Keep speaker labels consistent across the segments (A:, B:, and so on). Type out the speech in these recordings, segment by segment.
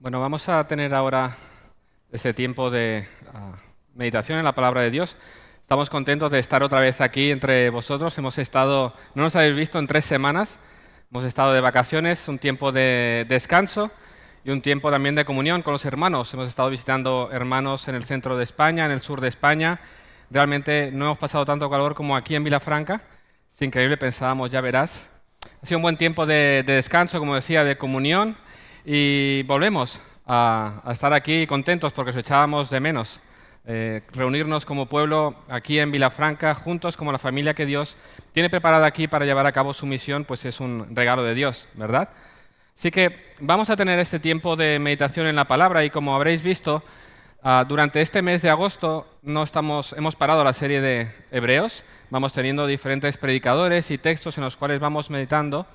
A: Bueno, vamos a tener ahora ese tiempo de meditación en la palabra de Dios. Estamos contentos de estar otra vez aquí entre vosotros. No nos habéis visto en 3 semanas. Hemos estado de vacaciones, un tiempo de descanso y un tiempo también de comunión con los hermanos. Hemos estado visitando hermanos en el centro de España, en el sur de España. Realmente no hemos pasado tanto calor como aquí en Vilafranca. Es increíble, pensábamos, ya verás. Ha sido un buen tiempo de descanso, como decía, de comunión. Y volvemos a estar aquí contentos porque os echábamos de menos. Reunirnos como pueblo aquí en Vilafranca, juntos como la familia que Dios tiene preparada aquí para llevar a cabo su misión, pues es un regalo de Dios, ¿verdad? Así que vamos a tener este tiempo de meditación en la palabra y como habréis visto, durante este mes de agosto hemos parado la serie de Hebreos, vamos teniendo diferentes predicadores y textos en los cuales vamos meditando.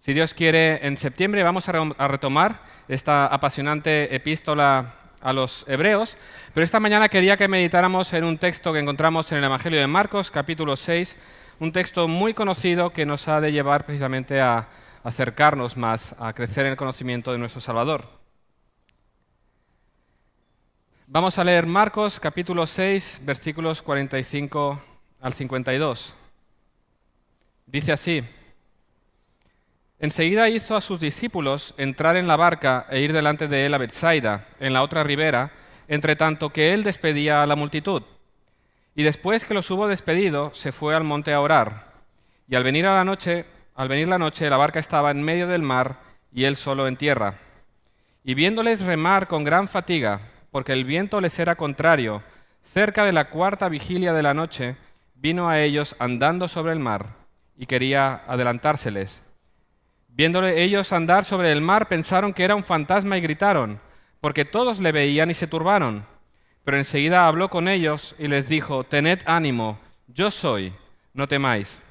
A: Si Dios quiere, en septiembre vamos a retomar esta apasionante epístola a los Hebreos, pero esta mañana quería que meditáramos en un texto que encontramos en el Evangelio de Marcos, capítulo 6, un texto muy conocido que nos ha de llevar precisamente a acercarnos más, a crecer en el conocimiento de nuestro Salvador. Vamos a leer Marcos, capítulo 6, versículos 45 al 52. Dice así: Enseguida hizo a sus discípulos entrar en la barca e ir delante de él a Betsaida, en la otra ribera, entre tanto que él despedía a la multitud. Y después que los hubo despedido, se fue al monte a orar. Y al venir la noche, la barca estaba en medio del mar y él solo en tierra. Y viéndoles remar con gran fatiga, porque el viento les era contrario, cerca de la 4ª vigilia de la noche, vino a ellos andando sobre el mar y quería adelantárseles. Viéndole ellos andar sobre el mar, pensaron que era un fantasma y gritaron, porque todos le veían y se turbaron. Pero enseguida habló con ellos y les dijo: Tened ánimo, yo soy, no temáis.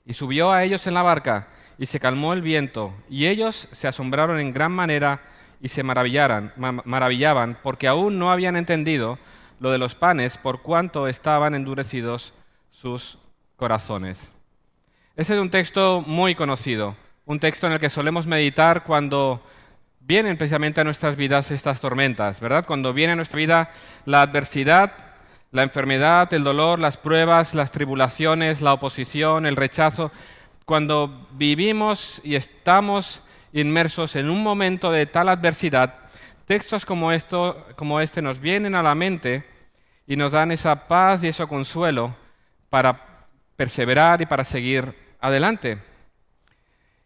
A: Y subió a ellos en la barca, y se calmó el viento, y ellos se asombraron en gran manera y se maravillaban, porque aún no habían entendido lo de los panes, por cuanto estaban endurecidos sus corazones. Ese es un texto muy conocido, un texto en el que solemos meditar cuando vienen precisamente a nuestras vidas estas tormentas, ¿verdad? Cuando viene a nuestra vida la adversidad, la enfermedad, el dolor, las pruebas, las tribulaciones, la oposición, el rechazo. Cuando vivimos y estamos inmersos en un momento de tal adversidad, textos como este nos vienen a la mente y nos dan esa paz y ese consuelo para perseverar y para seguir adelante.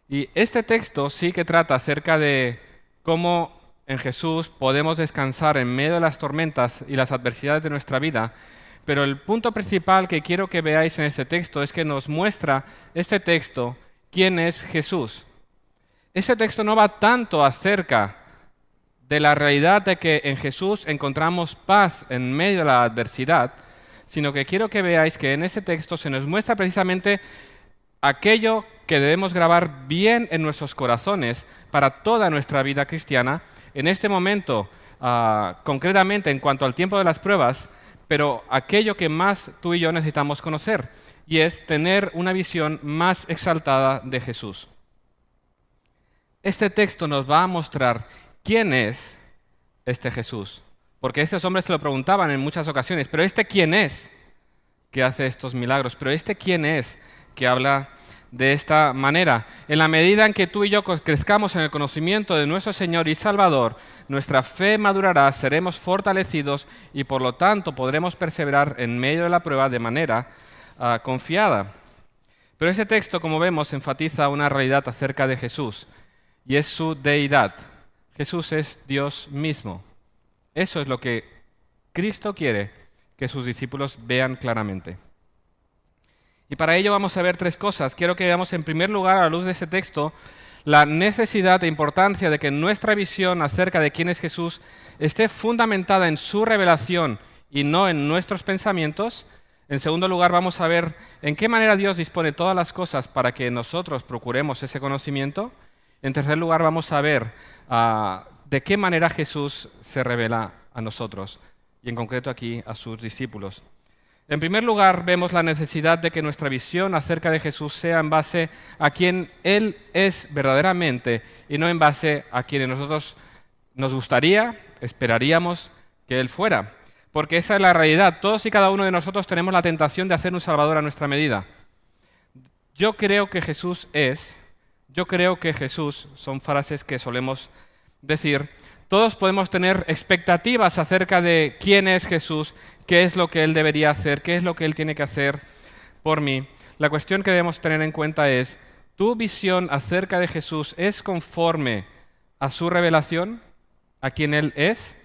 A: Y este texto sí que trata acerca de cómo en Jesús podemos descansar en medio de las tormentas y las adversidades de nuestra vida, pero el punto principal que quiero que veáis en este texto es que nos muestra este texto quién es Jesús. Este texto no va tanto acerca de la realidad de que en Jesús encontramos paz en medio de la adversidad, sino que quiero que veáis que en ese texto se nos muestra precisamente aquello que debemos grabar bien en nuestros corazones para toda nuestra vida cristiana, en este momento, concretamente en cuanto al tiempo de las pruebas, pero aquello que más tú y yo necesitamos conocer, y es tener una visión más exaltada de Jesús. Este texto nos va a mostrar quién es este Jesús, porque estos hombres se lo preguntaban en muchas ocasiones, pero ¿este quién es que hace estos milagros? ¿Pero este quién es que habla de esta manera? En la medida en que tú y yo crezcamos en el conocimiento de nuestro Señor y Salvador, nuestra fe madurará, seremos fortalecidos y por lo tanto podremos perseverar en medio de la prueba de manera confiada. Pero ese texto, como vemos, enfatiza una realidad acerca de Jesús y es su deidad. Jesús es Dios mismo. Eso es lo que Cristo quiere que sus discípulos vean claramente. Y para ello vamos a ver 3 cosas. Quiero que veamos en primer lugar, a la luz de este texto, la necesidad e importancia de que nuestra visión acerca de quién es Jesús esté fundamentada en su revelación y no en nuestros pensamientos. En segundo lugar, vamos a ver en qué manera Dios dispone todas las cosas para que nosotros procuremos ese conocimiento. En tercer lugar, vamos a ver de qué manera Jesús se revela a nosotros, y en concreto aquí a sus discípulos. En primer lugar, vemos la necesidad de que nuestra visión acerca de Jesús sea en base a quien Él es verdaderamente y no en base a quienes nosotros Nos gustaría, esperaríamos que Él fuera, porque esa es la realidad. Todos y cada uno de nosotros tenemos la tentación de hacer un Salvador a nuestra medida. Yo creo que Jesús son frases que solemos decir. Todos podemos tener expectativas acerca de quién es Jesús, qué es lo que Él debería hacer, qué es lo que Él tiene que hacer por mí. La cuestión que debemos tener en cuenta es, ¿tu visión acerca de Jesús es conforme a su revelación, a quien Él es?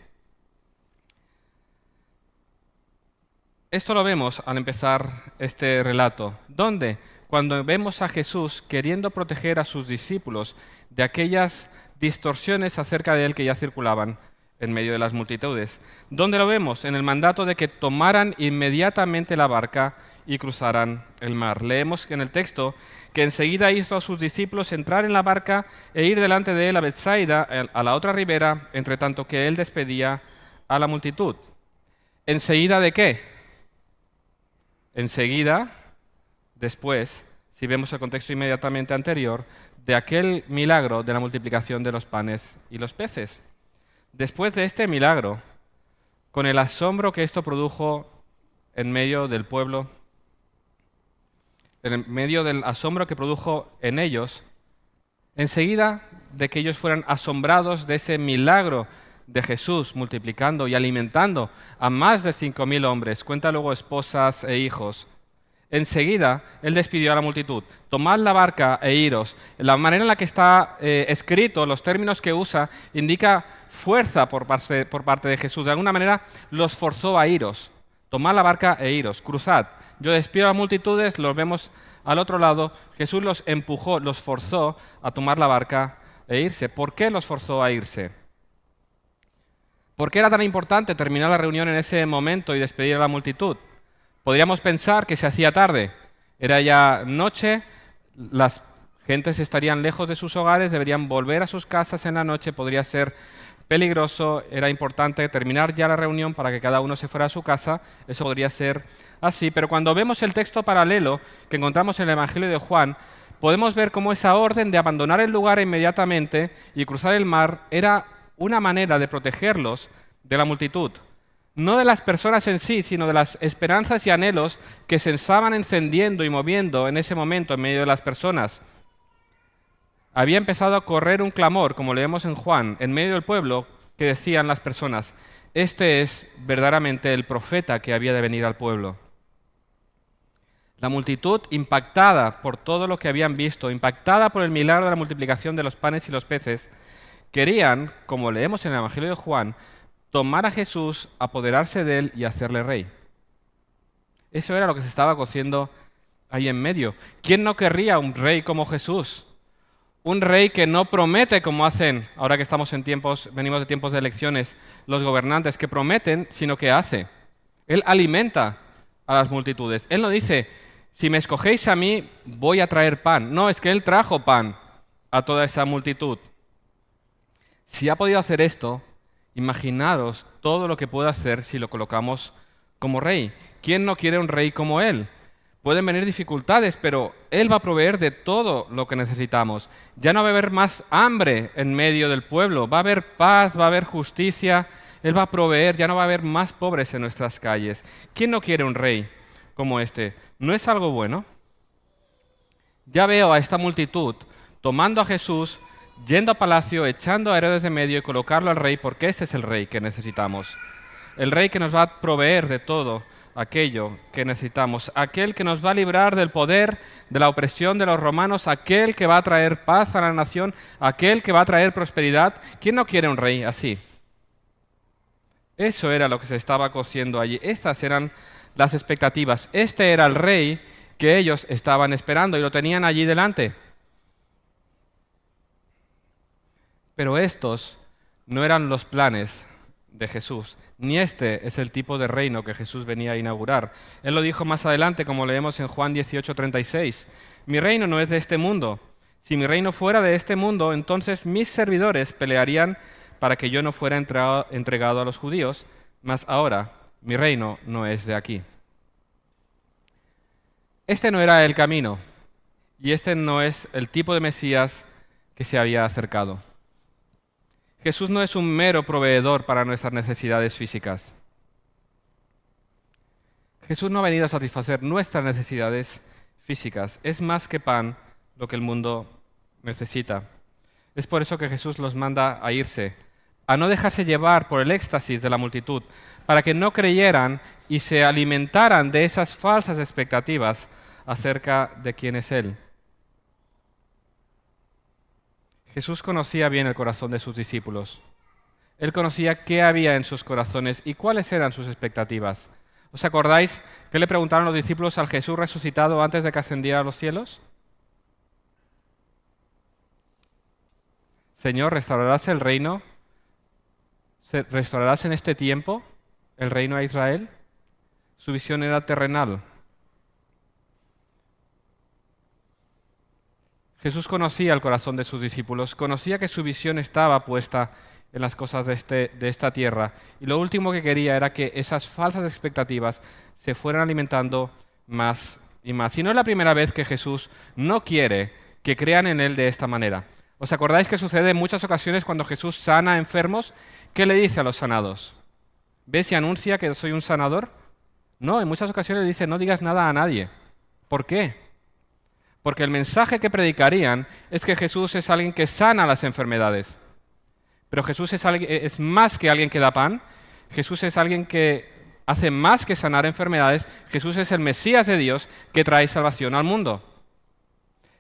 A: Esto lo vemos al empezar este relato. ¿Dónde? Cuando vemos a Jesús queriendo proteger a sus discípulos de aquellas distorsiones acerca de Él que ya circulaban en medio de las multitudes. ¿Dónde lo vemos? En el mandato de que tomaran inmediatamente la barca y cruzaran el mar. Leemos en el texto que enseguida hizo a sus discípulos entrar en la barca e ir delante de Él a Betsaida, a la otra ribera, entre tanto que Él despedía a la multitud. ¿Enseguida de qué? Enseguida, después, si vemos el contexto inmediatamente anterior, de aquel milagro de la multiplicación de los panes y los peces. Después de este milagro, con el asombro que esto produjo en medio del pueblo, en medio del asombro que produjo en ellos, enseguida de que ellos fueran asombrados de ese milagro de Jesús multiplicando y alimentando a más de 5.000 hombres, cuenta luego esposas e hijos. Enseguida Él despidió a la multitud. Tomad la barca e iros. La manera en la que está escrito, los términos que usa, indica fuerza por parte de Jesús. De alguna manera los forzó a iros. Tomad la barca e iros. Cruzad. Yo despido a las multitudes, los vemos al otro lado. Jesús los empujó, los forzó a tomar la barca e irse. ¿Por qué los forzó a irse? ¿Por qué era tan importante terminar la reunión en ese momento y despedir a la multitud? Podríamos pensar que se hacía tarde, era ya noche, las gentes estarían lejos de sus hogares, deberían volver a sus casas en la noche, podría ser peligroso, era importante terminar ya la reunión para que cada uno se fuera a su casa, eso podría ser así, pero cuando vemos el texto paralelo que encontramos en el Evangelio de Juan, podemos ver cómo esa orden de abandonar el lugar inmediatamente y cruzar el mar era una manera de protegerlos de la multitud. No de las personas en sí, sino de las esperanzas y anhelos que se estaban encendiendo y moviendo en ese momento en medio de las personas. Había empezado a correr un clamor, como leemos en Juan, en medio del pueblo, que decían las personas, este es verdaderamente el profeta que había de venir al pueblo. La multitud, impactada por todo lo que habían visto, impactada por el milagro de la multiplicación de los panes y los peces, querían, como leemos en el Evangelio de Juan, tomar a Jesús, apoderarse de Él y hacerle rey. Eso era lo que se estaba cociendo ahí en medio. ¿Quién no querría un rey como Jesús? Un rey que no promete como hacen, ahora que venimos de tiempos de elecciones, los gobernantes que prometen, sino que hace. Él alimenta a las multitudes. Él no dice, si me escogéis a mí, voy a traer pan. No, es que Él trajo pan a toda esa multitud. Si ha podido hacer esto, imaginaros todo lo que puede hacer si lo colocamos como rey. ¿Quién no quiere un rey como Él? Pueden venir dificultades, pero Él va a proveer de todo lo que necesitamos. Ya no va a haber más hambre en medio del pueblo, va a haber paz, va a haber justicia. Él va a proveer, ya no va a haber más pobres en nuestras calles. ¿Quién no quiere un rey como este? ¿No es algo bueno? Ya veo a esta multitud tomando a Jesús, yendo a palacio, echando a Herodes de medio y colocarlo al rey, porque ese es el rey que necesitamos. El rey que nos va a proveer de todo aquello que necesitamos. Aquel que nos va a librar del poder, de la opresión de los romanos. Aquel que va a traer paz a la nación. Aquel que va a traer prosperidad. ¿Quién no quiere un rey así? Eso era lo que se estaba cociendo allí. Estas eran las expectativas. Este era el rey que ellos estaban esperando y lo tenían allí delante. Pero estos no eran los planes de Jesús, ni este es el tipo de reino que Jesús venía a inaugurar. Él lo dijo más adelante, como leemos en Juan 18:36. Mi reino no es de este mundo. Si mi reino fuera de este mundo, entonces mis servidores pelearían para que yo no fuera entregado a los judíos, mas ahora mi reino no es de aquí. Este no era el camino, y este no es el tipo de Mesías que se había acercado. Jesús no es un mero proveedor para nuestras necesidades físicas. Jesús no ha venido a satisfacer nuestras necesidades físicas. Es más que pan lo que el mundo necesita. Es por eso que Jesús los manda a irse, a no dejarse llevar por el éxtasis de la multitud, para que no creyeran y se alimentaran de esas falsas expectativas acerca de quién es Él. Jesús conocía bien el corazón de sus discípulos. Él conocía qué había en sus corazones y cuáles eran sus expectativas. ¿Os acordáis qué le preguntaron los discípulos al Jesús resucitado antes de que ascendiera a los cielos? Señor, ¿restaurarás el reino? ¿Restaurarás en este tiempo el reino a Israel? Su visión era terrenal. Jesús conocía el corazón de sus discípulos, conocía que su visión estaba puesta en las cosas de esta tierra, y lo último que quería era que esas falsas expectativas se fueran alimentando más y más. Y no es la primera vez que Jesús no quiere que crean en Él de esta manera. ¿Os acordáis que sucede en muchas ocasiones cuando Jesús sana a enfermos? ¿Qué le dice a los sanados? ¿Ves y anuncia que soy un sanador? No, en muchas ocasiones le dice, no digas nada a nadie. ¿Por qué? Porque el mensaje que predicarían es que Jesús es alguien que sana las enfermedades. Pero Jesús es más que alguien que da pan. Jesús es alguien que hace más que sanar enfermedades. Jesús es el Mesías de Dios que trae salvación al mundo.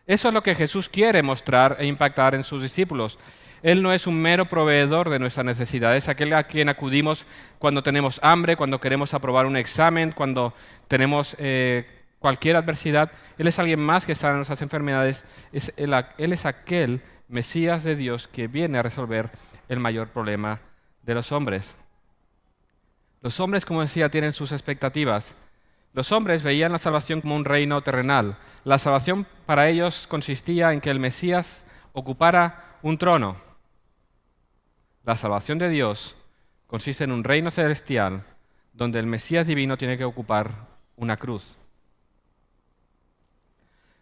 A: Eso es lo que Jesús quiere mostrar e impactar en sus discípulos. Él no es un mero proveedor de nuestras necesidades, aquel a quien acudimos cuando tenemos hambre, cuando queremos aprobar un examen, cuando tenemos cualquier adversidad. Él es alguien más que sana nuestras enfermedades. Él es aquel Mesías de Dios que viene a resolver el mayor problema de los hombres. Los hombres, como decía, tienen sus expectativas. Los hombres veían la salvación como un reino terrenal. La salvación para ellos consistía en que el Mesías ocupara un trono. La salvación de Dios consiste en un reino celestial donde el Mesías divino tiene que ocupar una cruz.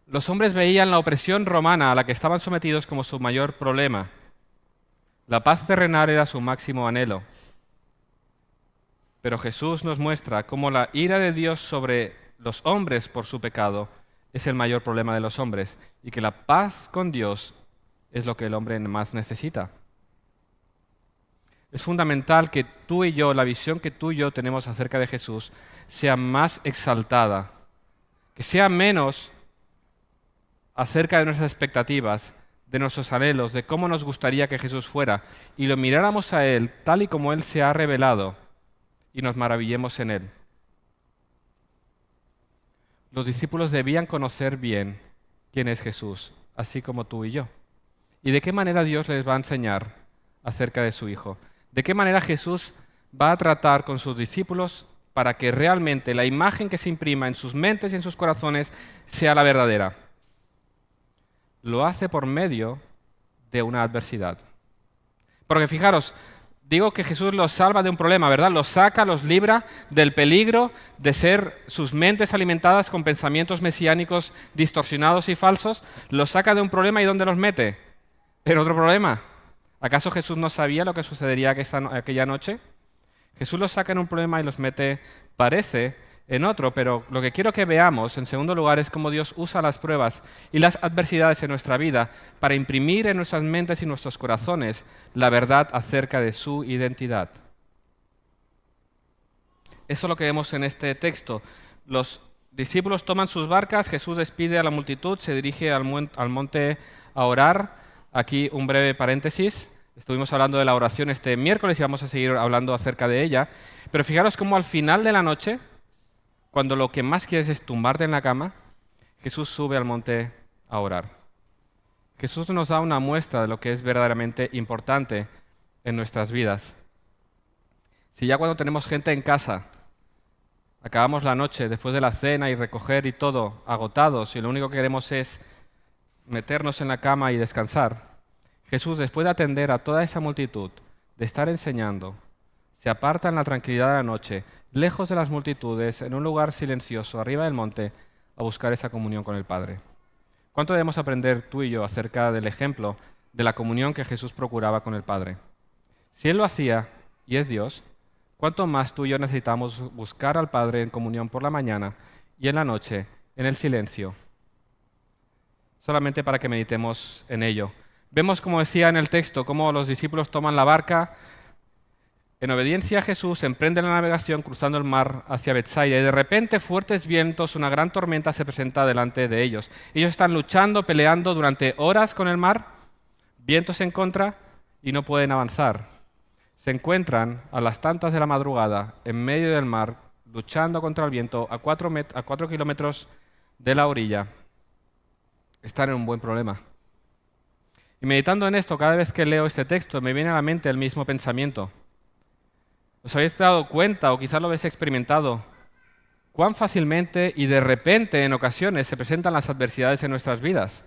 A: Los hombres veían la opresión romana a la que estaban sometidos como su mayor problema. La paz terrenal era su máximo anhelo. Pero Jesús nos muestra cómo la ira de Dios sobre los hombres por su pecado es el mayor problema de los hombres y que la paz con Dios es lo que el hombre más necesita. Es fundamental que tú y yo, la visión que tú y yo tenemos acerca de Jesús, sea más exaltada, que sea menos acerca de nuestras expectativas, de nuestros anhelos, de cómo nos gustaría que Jesús fuera, y lo miráramos a Él tal y como Él se ha revelado, y nos maravillemos en Él. Los discípulos debían conocer bien quién es Jesús, así como tú y yo. ¿Y de qué manera Dios les va a enseñar acerca de su Hijo? ¿De qué manera Jesús va a tratar con sus discípulos para que realmente la imagen que se imprima en sus mentes y en sus corazones sea la verdadera? Lo hace por medio de una adversidad. Porque fijaros, digo que Jesús los salva de un problema, ¿verdad? Los saca, los libra del peligro de ser sus mentes alimentadas con pensamientos mesiánicos distorsionados y falsos. Los saca de un problema y ¿dónde los mete? En otro problema. ¿Acaso Jesús no sabía lo que sucedería aquella noche? Jesús los saca en un problema y los mete, parece, en otro, pero lo que quiero que veamos, en segundo lugar, es cómo Dios usa las pruebas y las adversidades en nuestra vida para imprimir en nuestras mentes y nuestros corazones la verdad acerca de su identidad. Eso es lo que vemos en este texto. Los discípulos toman sus barcas, Jesús despide a la multitud, se dirige al monte a orar. Aquí un breve paréntesis. Estuvimos hablando de la oración este miércoles y vamos a seguir hablando acerca de ella. Pero fijaros cómo al final de la noche, cuando lo que más quieres es tumbarte en la cama, Jesús sube al monte a orar. Jesús nos da una muestra de lo que es verdaderamente importante en nuestras vidas. Si ya cuando tenemos gente en casa, acabamos la noche después de la cena y recoger y todo, agotados, y lo único que queremos es meternos en la cama y descansar, Jesús, después de atender a toda esa multitud, de estar enseñando, se aparta en la tranquilidad de la noche, lejos de las multitudes, en un lugar silencioso, arriba del monte, a buscar esa comunión con el Padre. ¿Cuánto debemos aprender tú y yo acerca del ejemplo de la comunión que Jesús procuraba con el Padre? Si Él lo hacía y es Dios, ¿cuánto más tú y yo necesitamos buscar al Padre en comunión por la mañana y en la noche, en el silencio? Solamente para que meditemos en ello. Vemos, como decía en el texto, cómo los discípulos toman la barca. En obediencia a Jesús, emprenden la navegación cruzando el mar hacia Betsaida y de repente fuertes vientos, una gran tormenta se presenta delante de ellos. Ellos están luchando, peleando durante horas con el mar, vientos en contra y no pueden avanzar. Se encuentran a las tantas de la madrugada en medio del mar, luchando contra el viento a 4 kilómetros de la orilla. Están en un buen problema. Y meditando en esto, cada vez que leo este texto, me viene a la mente el mismo pensamiento. ¿Os habéis dado cuenta, o quizás lo habéis experimentado, cuán fácilmente y de repente en ocasiones se presentan las adversidades en nuestras vidas?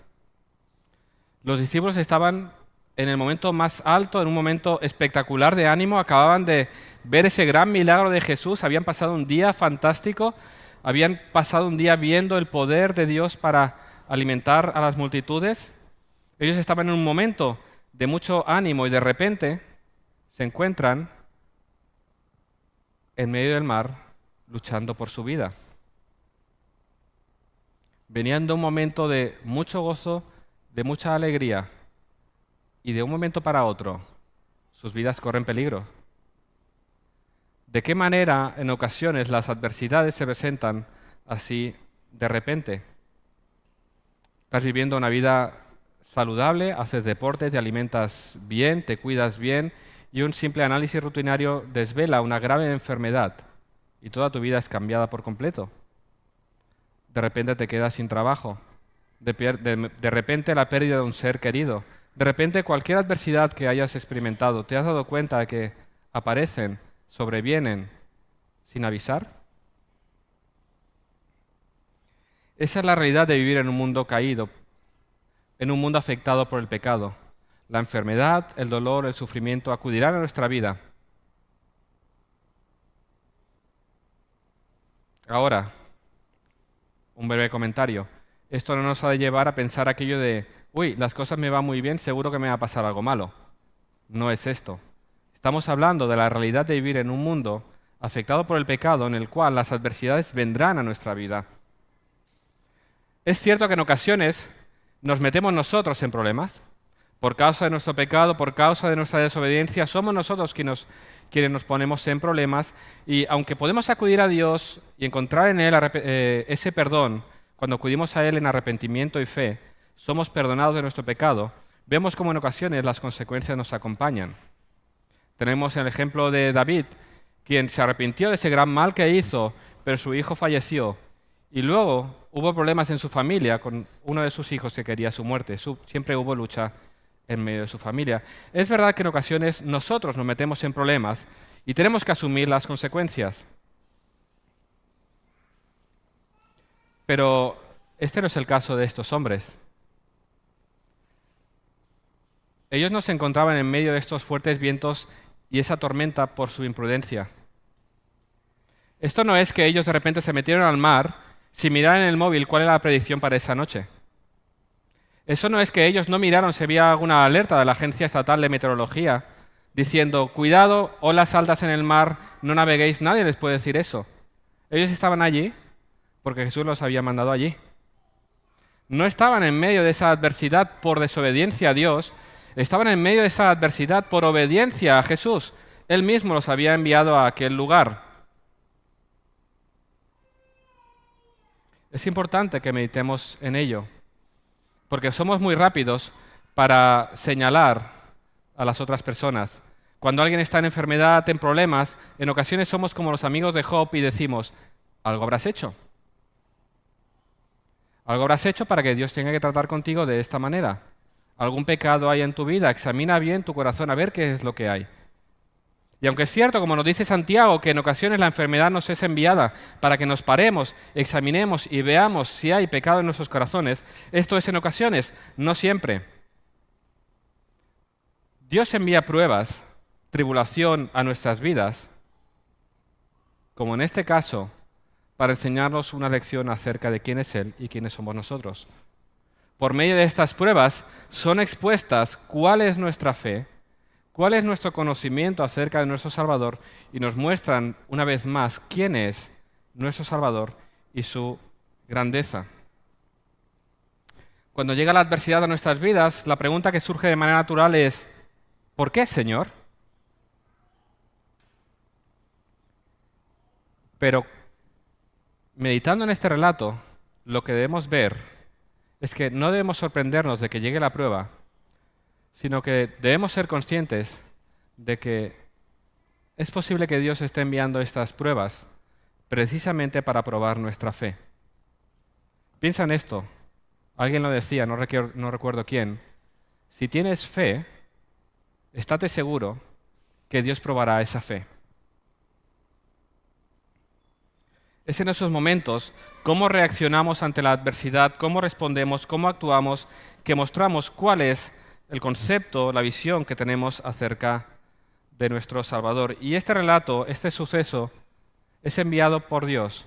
A: Los discípulos estaban en el momento más alto, en un momento espectacular de ánimo, acababan de ver ese gran milagro de Jesús, habían pasado un día fantástico, habían pasado un día viendo el poder de Dios para alimentar a las multitudes. Ellos estaban en un momento de mucho ánimo y de repente se encuentran en medio del mar luchando por su vida. Venían de un momento de mucho gozo, de mucha alegría, y de un momento para otro sus vidas corren peligro. ¿De qué manera en ocasiones las adversidades se presentan así de repente? Estás viviendo una vida saludable, haces deporte, te alimentas bien, te cuidas bien, y un simple análisis rutinario desvela una grave enfermedad y toda tu vida es cambiada por completo. De repente te quedas sin trabajo, de repente la pérdida de un ser querido, de repente cualquier adversidad que hayas experimentado, ¿te has dado cuenta de que aparecen, sobrevienen sin avisar? Esa es la realidad de vivir en un mundo caído, en un mundo afectado por el pecado. La enfermedad, el dolor, el sufrimiento acudirán a nuestra vida. Ahora, un breve comentario. Esto no nos ha de llevar a pensar aquello de, uy, las cosas me van muy bien, seguro que me va a pasar algo malo. No es esto. Estamos hablando de la realidad de vivir en un mundo afectado por el pecado en el cual las adversidades vendrán a nuestra vida. Es cierto que en ocasiones nos metemos nosotros en problemas. Por causa de nuestro pecado, por causa de nuestra desobediencia, somos nosotros quienes nos ponemos en problemas y aunque podemos acudir a Dios y encontrar en Él ese perdón, cuando acudimos a Él en arrepentimiento y fe, somos perdonados de nuestro pecado, vemos como en ocasiones las consecuencias nos acompañan. Tenemos el ejemplo de David, quien se arrepintió de ese gran mal que hizo, pero su hijo falleció. Y luego hubo problemas en su familia con uno de sus hijos que quería su muerte. Siempre hubo lucha en medio de su familia. Es verdad que en ocasiones nosotros nos metemos en problemas y tenemos que asumir las consecuencias. Pero este no es el caso de estos hombres. Ellos no se encontraban en medio de estos fuertes vientos y esa tormenta por su imprudencia. Esto no es que ellos de repente se metieron al mar sin mirar en el móvil cuál era la predicción para esa noche. Eso no es que ellos no miraron si había alguna alerta de la Agencia Estatal de Meteorología diciendo, cuidado, olas altas en el mar, no naveguéis. Nadie les puede decir eso. Ellos estaban allí porque Jesús los había mandado allí. No estaban en medio de esa adversidad por desobediencia a Dios, estaban en medio de esa adversidad por obediencia a Jesús. Él mismo los había enviado a aquel lugar. Es importante que meditemos en ello, porque somos muy rápidos para señalar a las otras personas. Cuando alguien está en enfermedad, en problemas, en ocasiones somos como los amigos de Job y decimos, algo habrás hecho. Algo habrás hecho para que Dios tenga que tratar contigo de esta manera. Algún pecado hay en tu vida, examina bien tu corazón a ver qué es lo que hay. Y aunque es cierto, como nos dice Santiago, que en ocasiones la enfermedad nos es enviada para que nos paremos, examinemos y veamos si hay pecado en nuestros corazones, esto es en ocasiones, no siempre. Dios envía pruebas, tribulación a nuestras vidas, como en este caso, para enseñarnos una lección acerca de quién es Él y quiénes somos nosotros. Por medio de estas pruebas son expuestas cuál es nuestra fe, cuál es nuestro conocimiento acerca de nuestro Salvador y nos muestran una vez más quién es nuestro Salvador y su grandeza. Cuando llega la adversidad a nuestras vidas, la pregunta que surge de manera natural es, ¿por qué, Señor? Pero meditando en este relato, lo que debemos ver es que no debemos sorprendernos de que llegue la prueba, sino que debemos ser conscientes de que es posible que Dios esté enviando estas pruebas precisamente para probar nuestra fe. Piensa en esto. Alguien lo decía, no recuerdo quién. Si tienes fe, estate seguro que Dios probará esa fe. Es en esos momentos, cómo reaccionamos ante la adversidad, cómo respondemos, cómo actuamos, que mostramos cuál es el concepto, la visión que tenemos acerca de nuestro Salvador. Y este relato, este suceso, es enviado por Dios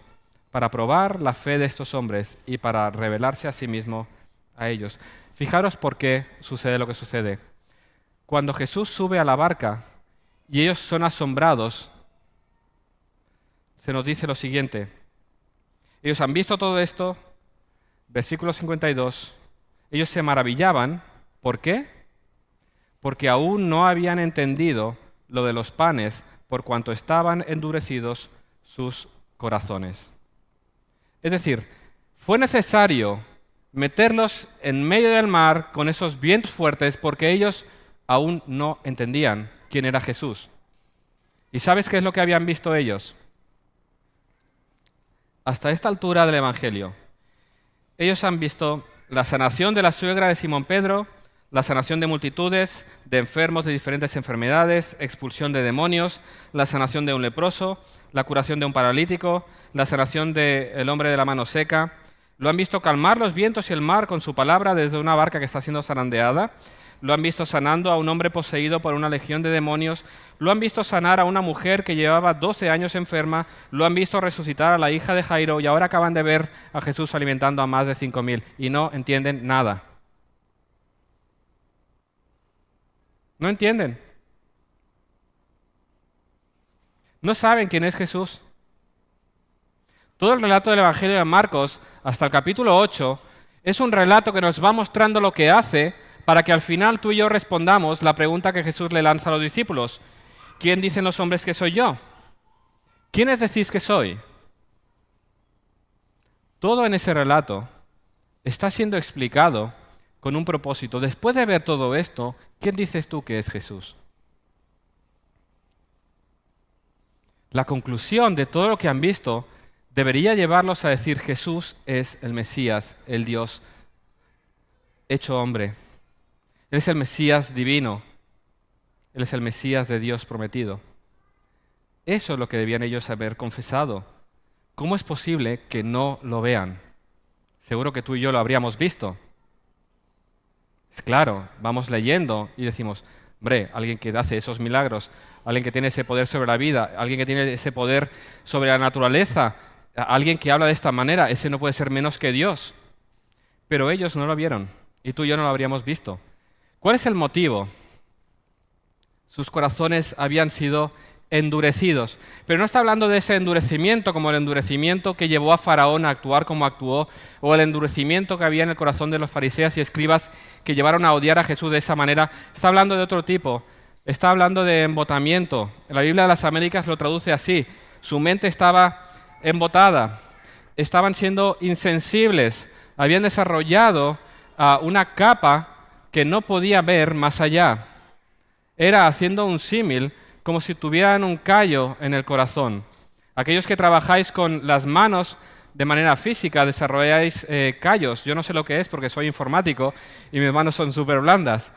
A: para probar la fe de estos hombres y para revelarse a sí mismo a ellos. Fijaros por qué sucede lo que sucede. Cuando Jesús sube a la barca y ellos son asombrados, se nos dice lo siguiente. Ellos han visto todo esto, versículo 52, ellos se maravillaban. ¿Por qué? Porque aún no habían entendido lo de los panes, por cuanto estaban endurecidos sus corazones. Es decir, fue necesario meterlos en medio del mar con esos vientos fuertes porque ellos aún no entendían quién era Jesús. ¿Y sabes qué es lo que habían visto ellos? Hasta esta altura del Evangelio, ellos han visto la sanación de la suegra de Simón Pedro, la sanación de multitudes, de enfermos de diferentes enfermedades, expulsión de demonios, la sanación de un leproso, la curación de un paralítico, la sanación del hombre de la mano seca. Lo han visto calmar los vientos y el mar con su palabra desde una barca que está siendo zarandeada. Lo han visto sanando a un hombre poseído por una legión de demonios. Lo han visto sanar a una mujer que llevaba 12 años enferma. Lo han visto resucitar a la hija de Jairo y ahora acaban de ver a Jesús alimentando a más de 5,000 y no entienden nada. No entienden. No saben quién es Jesús. Todo el relato del Evangelio de Marcos, hasta el capítulo 8, es un relato que nos va mostrando lo que hace para que al final tú y yo respondamos la pregunta que Jesús le lanza a los discípulos. ¿Quién dicen los hombres que soy yo? ¿Quiénes decís que soy? Todo en ese relato está siendo explicado con un propósito. Después de ver todo esto, ¿quién dices tú que es Jesús? La conclusión de todo lo que han visto debería llevarlos a decir Jesús es el Mesías, el Dios hecho hombre. Él es el Mesías divino. Él es el Mesías de Dios prometido. Eso es lo que debían ellos haber confesado. ¿Cómo es posible que no lo vean? Seguro que tú y yo lo habríamos visto. Es claro, vamos leyendo y decimos, hombre, alguien que hace esos milagros, alguien que tiene ese poder sobre la vida, alguien que tiene ese poder sobre la naturaleza, alguien que habla de esta manera, ese no puede ser menos que Dios. Pero ellos no lo vieron y tú y yo no lo habríamos visto. ¿Cuál es el motivo? Sus corazones habían sido endurecidos. Pero no está hablando de ese endurecimiento como el endurecimiento que llevó a Faraón a actuar como actuó, o el endurecimiento que había en el corazón de los fariseos y escribas que llevaron a odiar a Jesús de esa manera. Está hablando de otro tipo. Está hablando de embotamiento. La Biblia de las Américas lo traduce así. Su mente estaba embotada. Estaban siendo insensibles. Habían desarrollado una capa que no podía ver más allá. Era, haciendo un símil, como si tuvieran un callo en el corazón. Aquellos que trabajáis con las manos de manera física, desarrolláis callos. Yo no sé lo que es porque soy informático y mis manos son súper blandas.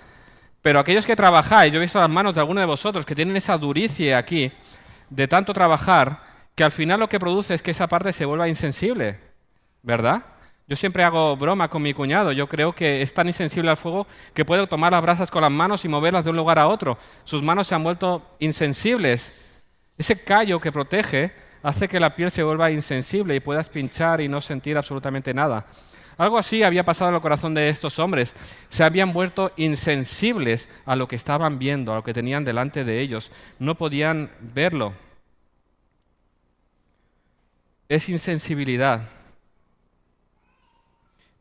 A: Pero aquellos que trabajáis, yo he visto las manos de algunos de vosotros que tienen esa duricie aquí, de tanto trabajar, que al final lo que produce es que esa parte se vuelva insensible, ¿verdad? Yo siempre hago broma con mi cuñado. Yo creo que es tan insensible al fuego que puede tomar las brasas con las manos y moverlas de un lugar a otro. Sus manos se han vuelto insensibles. Ese callo que protege hace que la piel se vuelva insensible y puedas pinchar y no sentir absolutamente nada. Algo así había pasado en el corazón de estos hombres. Se habían vuelto insensibles a lo que estaban viendo, a lo que tenían delante de ellos. No podían verlo. Es insensibilidad.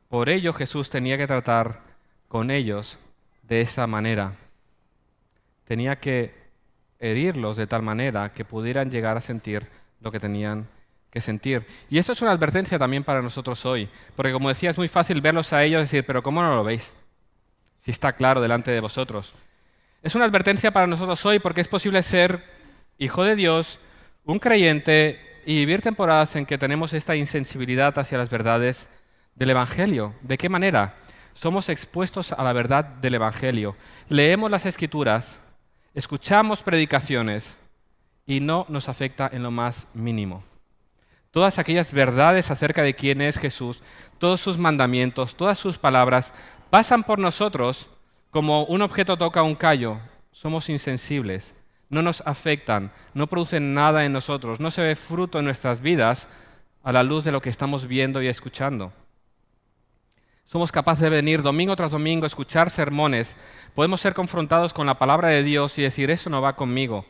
A: Por ello Jesús tenía que tratar con ellos de esa manera. Tenía que herirlos de tal manera que pudieran llegar a sentir lo que tenían que sentir. Y esto es una advertencia también para nosotros hoy, porque como decía, es muy fácil verlos a ellos y decir, pero ¿cómo no lo veis? Si está claro delante de vosotros. Es una advertencia para nosotros hoy porque es posible ser hijo de Dios, un creyente y vivir temporadas en que tenemos esta insensibilidad hacia las verdades del Evangelio. ¿De qué manera? Somos expuestos a la verdad del Evangelio. Leemos las Escrituras, escuchamos predicaciones y no nos afecta en lo más mínimo. Todas aquellas verdades acerca de quién es Jesús, todos sus mandamientos, todas sus palabras, pasan por nosotros como un objeto toca un callo. Somos insensibles, no nos afectan, no producen nada en nosotros, no se ve fruto en nuestras vidas a la luz de lo que estamos viendo y escuchando. Somos capaces de venir domingo tras domingo, escuchar sermones, podemos ser confrontados con la palabra de Dios y decir, eso no va conmigo.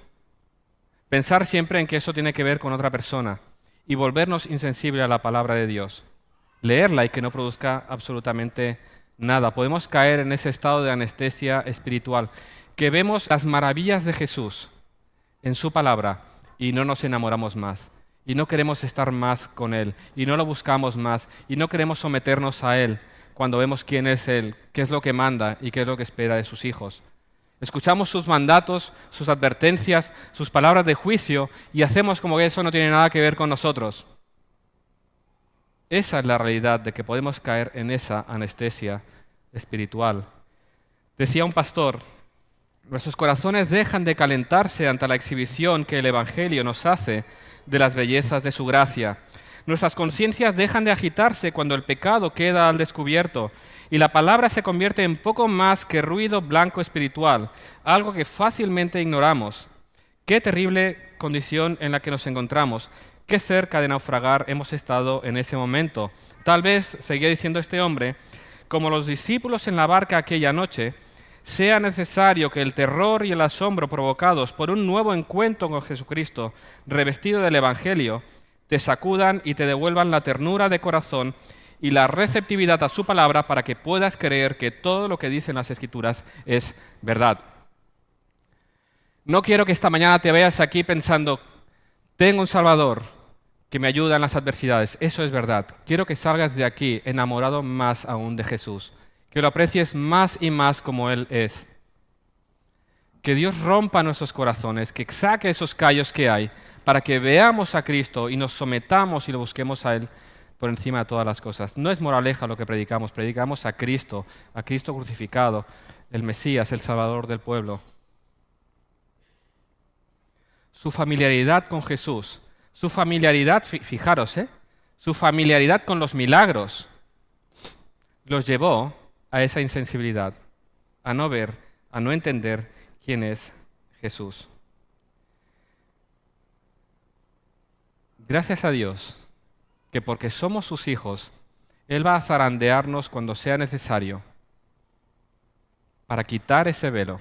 A: Pensar siempre en que eso tiene que ver con otra persona y volvernos insensibles a la palabra de Dios. Leerla y que no produzca absolutamente nada. Podemos caer en ese estado de anestesia espiritual, que vemos las maravillas de Jesús en su palabra y no nos enamoramos más. Y no queremos estar más con Él, y no lo buscamos más, y no queremos someternos a Él cuando vemos quién es Él, qué es lo que manda y qué es lo que espera de sus hijos. Escuchamos sus mandatos, sus advertencias, sus palabras de juicio y hacemos como que eso no tiene nada que ver con nosotros. Esa es la realidad de que podemos caer en esa anestesia espiritual. Decía un pastor, nuestros corazones dejan de calentarse ante la exhibición que el Evangelio nos hace de las bellezas de su gracia. Nuestras conciencias dejan de agitarse cuando el pecado queda al descubierto y la palabra se convierte en poco más que ruido blanco espiritual, algo que fácilmente ignoramos. Qué terrible condición en la que nos encontramos. Qué cerca de naufragar hemos estado en ese momento. Tal vez, seguía diciendo este hombre, como los discípulos en la barca aquella noche, sea necesario que el terror y el asombro provocados por un nuevo encuentro con Jesucristo, revestido del Evangelio, te sacudan y te devuelvan la ternura de corazón y la receptividad a su palabra para que puedas creer que todo lo que dicen las Escrituras es verdad. No quiero que esta mañana te veas aquí pensando, tengo un Salvador que me ayuda en las adversidades. Eso es verdad. Quiero que salgas de aquí enamorado más aún de Jesús, que lo aprecies más y más como Él es. Que Dios rompa nuestros corazones, que saque esos callos que hay, para que veamos a Cristo y nos sometamos y lo busquemos a Él por encima de todas las cosas. No es moraleja lo que predicamos a Cristo crucificado, el Mesías, el Salvador del pueblo. Su familiaridad con Jesús, su familiaridad, fijaros, su familiaridad con los milagros, los llevó a esa insensibilidad, a no ver, a no entender quién es Jesús. Gracias a Dios, que porque somos sus hijos, Él va a zarandearnos cuando sea necesario para quitar ese velo,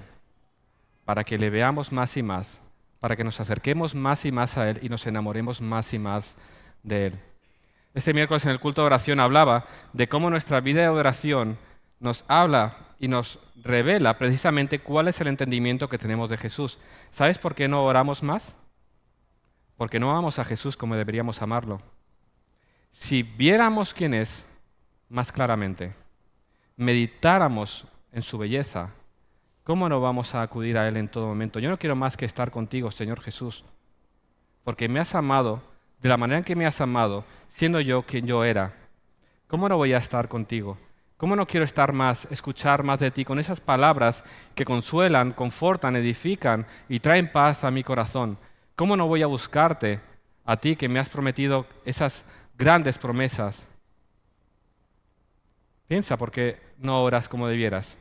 A: para que le veamos más y más, para que nos acerquemos más y más a Él y nos enamoremos más y más de Él. Este miércoles en el culto de oración hablaba de cómo nuestra vida de oración nos habla y nos revela precisamente cuál es el entendimiento que tenemos de Jesús. ¿Sabes por qué no oramos más? Porque no amamos a Jesús como deberíamos amarlo. Si viéramos quién es más claramente, meditáramos en su belleza, ¿cómo no vamos a acudir a Él en todo momento? Yo no quiero más que estar contigo, Señor Jesús, porque me has amado de la manera en que me has amado, siendo yo quien yo era. ¿Cómo no voy a estar contigo? ¿Cómo no quiero estar más, escuchar más de ti con esas palabras que consuelan, confortan, edifican y traen paz a mi corazón? ¿Cómo no voy a buscarte a ti que me has prometido esas grandes promesas? Piensa por qué no oras como debieras.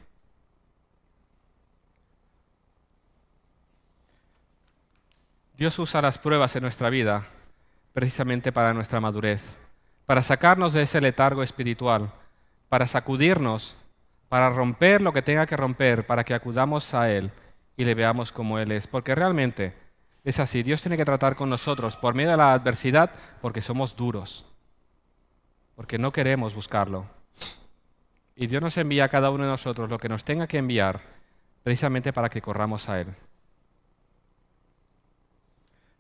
A: Dios usa las pruebas en nuestra vida precisamente para nuestra madurez, para sacarnos de ese letargo espiritual, para sacudirnos, para romper lo que tenga que romper, para que acudamos a Él y le veamos como Él es. Porque realmente es así. Dios tiene que tratar con nosotros por medio de la adversidad porque somos duros, porque no queremos buscarlo. Y Dios nos envía a cada uno de nosotros lo que nos tenga que enviar precisamente para que corramos a Él.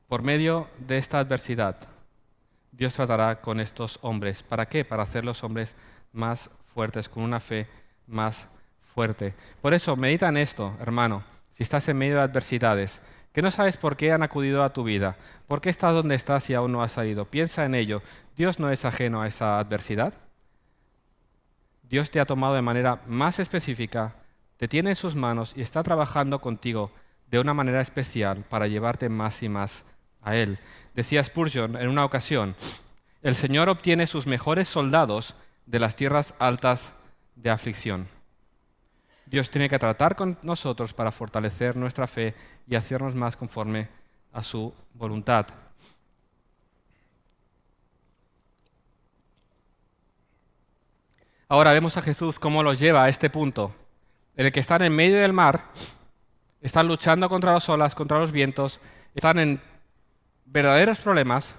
A: Por medio de esta adversidad, Dios tratará con estos hombres. ¿Para qué? Para hacerlos hombres más fuertes, con una fe más fuerte. Por eso, medita en esto, hermano, si estás en medio de adversidades, que no sabes por qué han acudido a tu vida, por qué estás donde estás y aún no has salido. Piensa en ello. ¿Dios no es ajeno a esa adversidad? Dios te ha tomado de manera más específica, te tiene en sus manos y está trabajando contigo de una manera especial para llevarte más y más a Él. Decía Spurgeon en una ocasión, el Señor obtiene sus mejores soldados de las tierras altas de aflicción. Dios tiene que tratar con nosotros para fortalecer nuestra fe y hacernos más conforme a su voluntad. Ahora vemos a Jesús cómo los lleva a este punto, en el que están en medio del mar, están luchando contra las olas, contra los vientos, están en verdaderos problemas,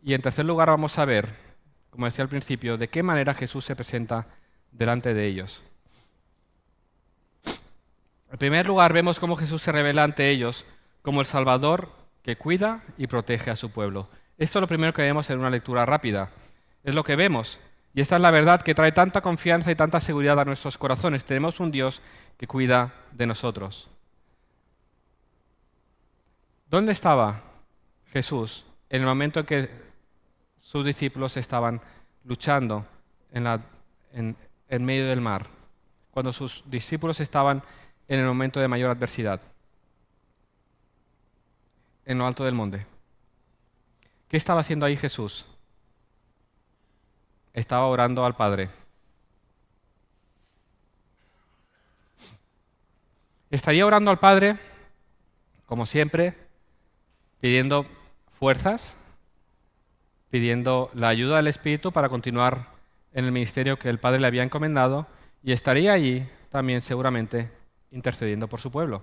A: y en tercer lugar vamos a ver, como decía al principio, de qué manera Jesús se presenta delante de ellos. En primer lugar, vemos cómo Jesús se revela ante ellos como el Salvador que cuida y protege a su pueblo. Esto es lo primero que vemos en una lectura rápida. Es lo que vemos. Y esta es la verdad que trae tanta confianza y tanta seguridad a nuestros corazones. Tenemos un Dios que cuida de nosotros. ¿Dónde estaba Jesús en el momento en que sus discípulos estaban luchando en medio del mar? Cuando sus discípulos estaban en el momento de mayor adversidad, en lo alto del monte. ¿Qué estaba haciendo ahí Jesús? Estaba orando al Padre. Estaría orando al Padre, como siempre, pidiendo fuerzas, pidiendo la ayuda del Espíritu para continuar en el ministerio que el Padre le había encomendado, y estaría allí también seguramente intercediendo por su pueblo.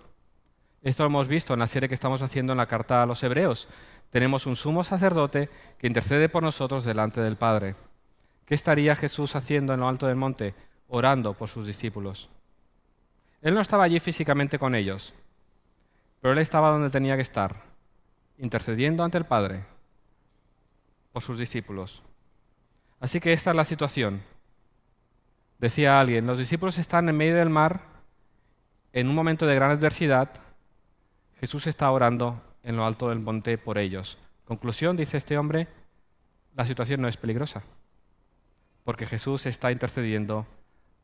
A: Esto lo hemos visto en la serie que estamos haciendo en la carta a los Hebreos. Tenemos un sumo sacerdote que intercede por nosotros delante del Padre. ¿Qué estaría Jesús haciendo en lo alto del monte? Orando por sus discípulos. Él no estaba allí físicamente con ellos, pero Él estaba donde tenía que estar, intercediendo ante el Padre por sus discípulos. Así que esta es la situación. Decía alguien, los discípulos están en medio del mar, en un momento de gran adversidad. Jesús está orando en lo alto del monte por ellos. Conclusión, dice este hombre, la situación no es peligrosa, porque Jesús está intercediendo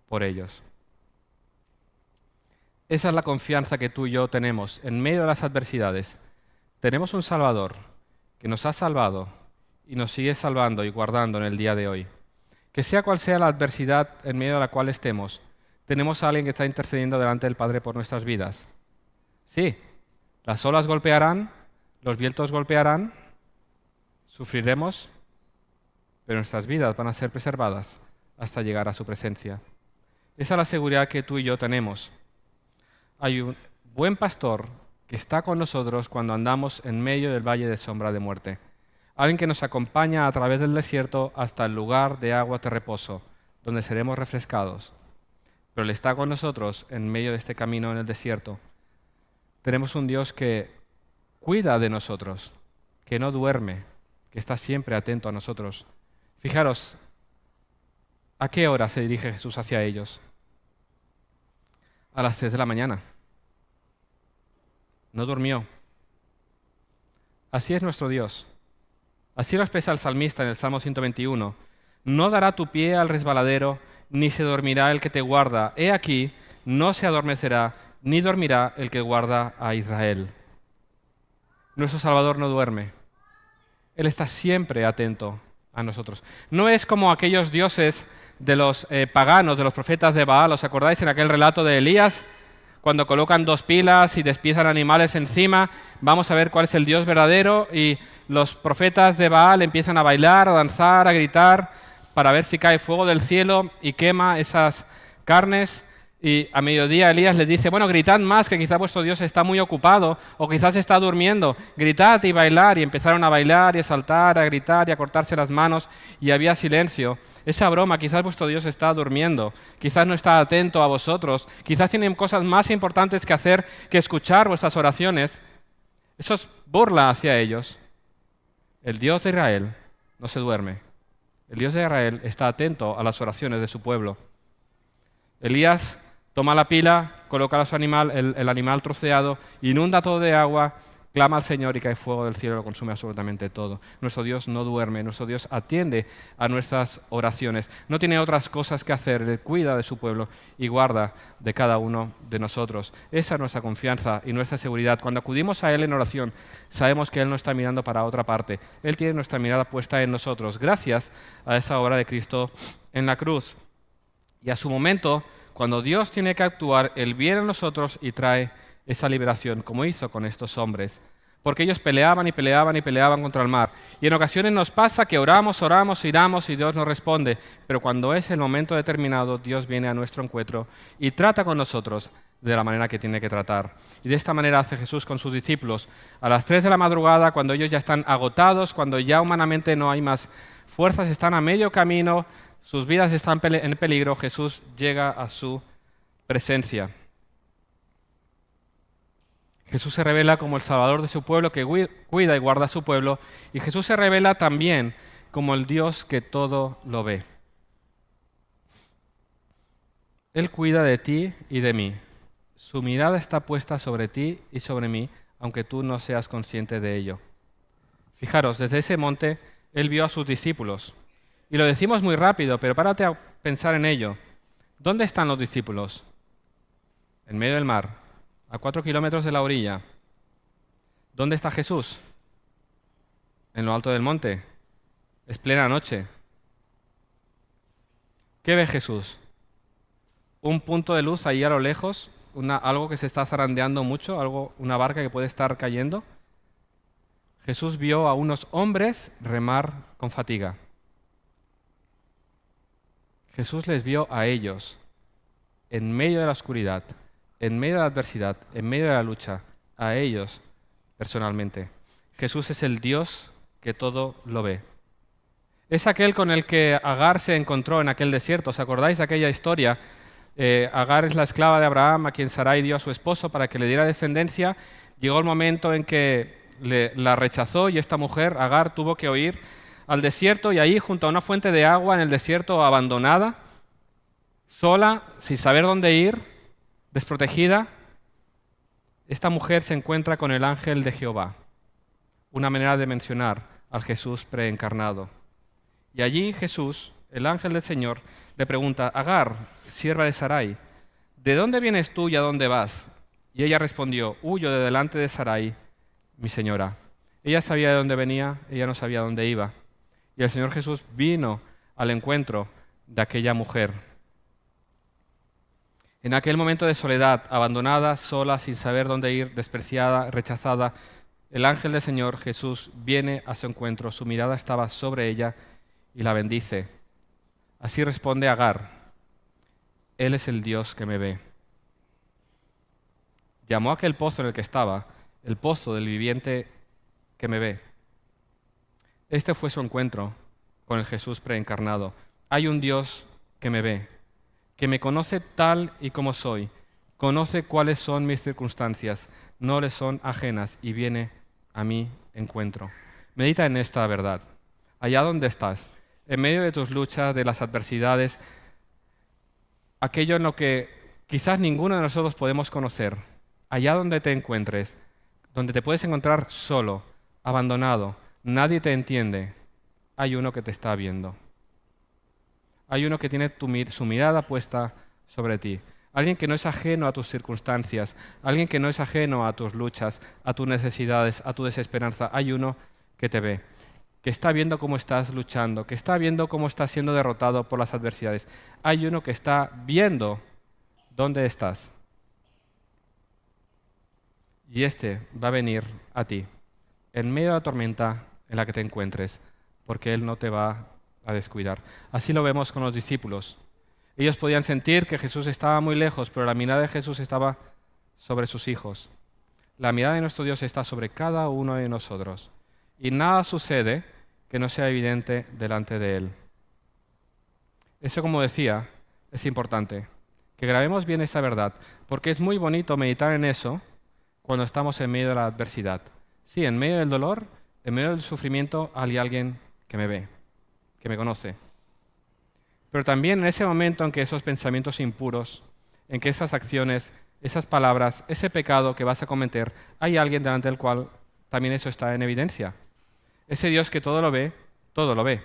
A: por ellos. Esa es la confianza que tú y yo tenemos en medio de las adversidades. Tenemos un Salvador que nos ha salvado y nos sigue salvando y guardando en el día de hoy. Que sea cual sea la adversidad en medio de la cual estemos, tenemos a alguien que está intercediendo delante del Padre por nuestras vidas. Sí, las olas golpearán, los vientos golpearán, sufriremos, pero nuestras vidas van a ser preservadas hasta llegar a su presencia. Esa es la seguridad que tú y yo tenemos. Hay un buen pastor que está con nosotros cuando andamos en medio del valle de sombra de muerte. Alguien que nos acompaña a través del desierto hasta el lugar de aguas de reposo, donde seremos refrescados. Pero Él está con nosotros en medio de este camino en el desierto. Tenemos un Dios que cuida de nosotros, que no duerme, que está siempre atento a nosotros. Fijaros, ¿a qué hora se dirige Jesús hacia ellos? A las 3 de la mañana. No durmió. Así es nuestro Dios. Así lo expresa el salmista en el Salmo 121. No dará tu pie al resbaladero, ni se dormirá el que te guarda. He aquí, no se adormecerá, ni dormirá el que guarda a Israel. Nuestro Salvador no duerme. Él está siempre atento a nosotros. No es como aquellos dioses de los paganos, de los profetas de Baal. ¿Os acordáis en aquel relato de Elías? Cuando colocan 2 pilas y despiezan animales encima, vamos a ver cuál es el Dios verdadero, y los profetas de Baal empiezan a bailar, a danzar, a gritar, para ver si cae fuego del cielo y quema esas carnes. Y a mediodía Elías les dice, bueno, gritad más, que quizás vuestro Dios está muy ocupado o quizás está durmiendo. Gritad y bailar. Y empezaron a bailar y a saltar, a gritar y a cortarse las manos y había silencio. Esa broma, quizás vuestro Dios está durmiendo, quizás no está atento a vosotros, quizás tienen cosas más importantes que hacer que escuchar vuestras oraciones. Eso es burla hacia ellos. El Dios de Israel no se duerme. El Dios de Israel está atento a las oraciones de su pueblo. Elías toma la pila, coloca a su animal, el animal troceado, inunda todo de agua, clama al Señor y cae fuego del cielo y lo consume absolutamente todo. Nuestro Dios no duerme, nuestro Dios atiende a nuestras oraciones. No tiene otras cosas que hacer, Él cuida de su pueblo y guarda de cada uno de nosotros. Esa es nuestra confianza y nuestra seguridad. Cuando acudimos a Él en oración, sabemos que Él no está mirando para otra parte. Él tiene nuestra mirada puesta en nosotros, gracias a esa obra de Cristo en la cruz. Y a su momento, cuando Dios tiene que actuar, Él viene a nosotros y trae esa liberación, como hizo con estos hombres. Porque ellos peleaban y peleaban y peleaban contra el mar. Y en ocasiones nos pasa que oramos, iramos y Dios nos responde. Pero cuando es el momento determinado, Dios viene a nuestro encuentro y trata con nosotros de la manera que tiene que tratar. Y de esta manera hace Jesús con sus discípulos. A las 3 de la madrugada, cuando ellos ya están agotados, cuando ya humanamente no hay más fuerzas, están a medio camino, sus vidas están en peligro, Jesús llega a su presencia. Jesús se revela como el Salvador de su pueblo, que cuida y guarda a su pueblo, y Jesús se revela también como el Dios que todo lo ve. Él cuida de ti y de mí. Su mirada está puesta sobre ti y sobre mí, aunque tú no seas consciente de ello. Fijaros, desde ese monte Él vio a sus discípulos. Y lo decimos muy rápido, pero párate a pensar en ello. ¿Dónde están los discípulos? En medio del mar, a 4 kilómetros de la orilla. ¿Dónde está Jesús? En lo alto del monte. Es plena noche. ¿Qué ve Jesús? Un punto de luz ahí a lo lejos, algo que se está zarandeando mucho, una barca que puede estar cayendo. Jesús vio a unos hombres remar con fatiga. Jesús les vio a ellos en medio de la oscuridad, en medio de la adversidad, en medio de la lucha, a ellos personalmente. Jesús es el Dios que todo lo ve. Es aquel con el que Agar se encontró en aquel desierto. ¿Os acordáis de aquella historia? Agar es la esclava de Abraham, a quien Sarai dio a su esposo para que le diera descendencia. Llegó el momento en que la rechazó y esta mujer, Agar, tuvo que huir al desierto y ahí, junto a una fuente de agua en el desierto, abandonada, sola, sin saber dónde ir, desprotegida, esta mujer se encuentra con el ángel de Jehová. Una manera de mencionar al Jesús preencarnado. Y allí Jesús, el ángel del Señor, le pregunta, Agar, sierva de Sarai, ¿de dónde vienes tú y a dónde vas? Y ella respondió, huyo de delante de Sarai, mi señora. Ella sabía de dónde venía, ella no sabía dónde iba. Y el Señor Jesús vino al encuentro de aquella mujer. En aquel momento de soledad, abandonada, sola, sin saber dónde ir, despreciada, rechazada, el ángel del Señor Jesús viene a su encuentro. Su mirada estaba sobre ella y la bendice. Así responde Agar, Él es el Dios que me ve. Llamó a aquel pozo en el que estaba, el pozo del viviente que me ve. Este fue su encuentro con el Jesús preencarnado. Hay un Dios que me ve, que me conoce tal y como soy, conoce cuáles son mis circunstancias, no le son ajenas y viene a mi encuentro. Medita en esta verdad. Allá donde estás, en medio de tus luchas, de las adversidades, aquello en lo que quizás ninguno de nosotros podemos conocer, allá donde te encuentres, donde te puedes encontrar solo, abandonado, nadie te entiende, hay uno que te está viendo. Hay uno que tiene su mirada puesta sobre ti. Alguien que no es ajeno a tus circunstancias, alguien que no es ajeno a tus luchas, a tus necesidades, a tu desesperanza. Hay uno que te ve, que está viendo cómo estás luchando, que está viendo cómo estás siendo derrotado por las adversidades. Hay uno que está viendo dónde estás. Y este va a venir a ti, en medio de la tormenta en la que te encuentres, porque Él no te va a descuidar. Así lo vemos con los discípulos. Ellos podían sentir que Jesús estaba muy lejos, pero la mirada de Jesús estaba sobre sus hijos. La mirada de nuestro Dios está sobre cada uno de nosotros. Y nada sucede que no sea evidente delante de Él. Eso, como decía, es importante. Que grabemos bien esta verdad, porque es muy bonito meditar en eso cuando estamos en medio de la adversidad. Sí, en medio del dolor, en medio del sufrimiento, hay alguien que me ve, que me conoce. Pero también en ese momento en que esos pensamientos impuros, en que esas acciones, esas palabras, ese pecado que vas a cometer, hay alguien delante del cual también eso está en evidencia. Ese Dios que todo lo ve, todo lo ve.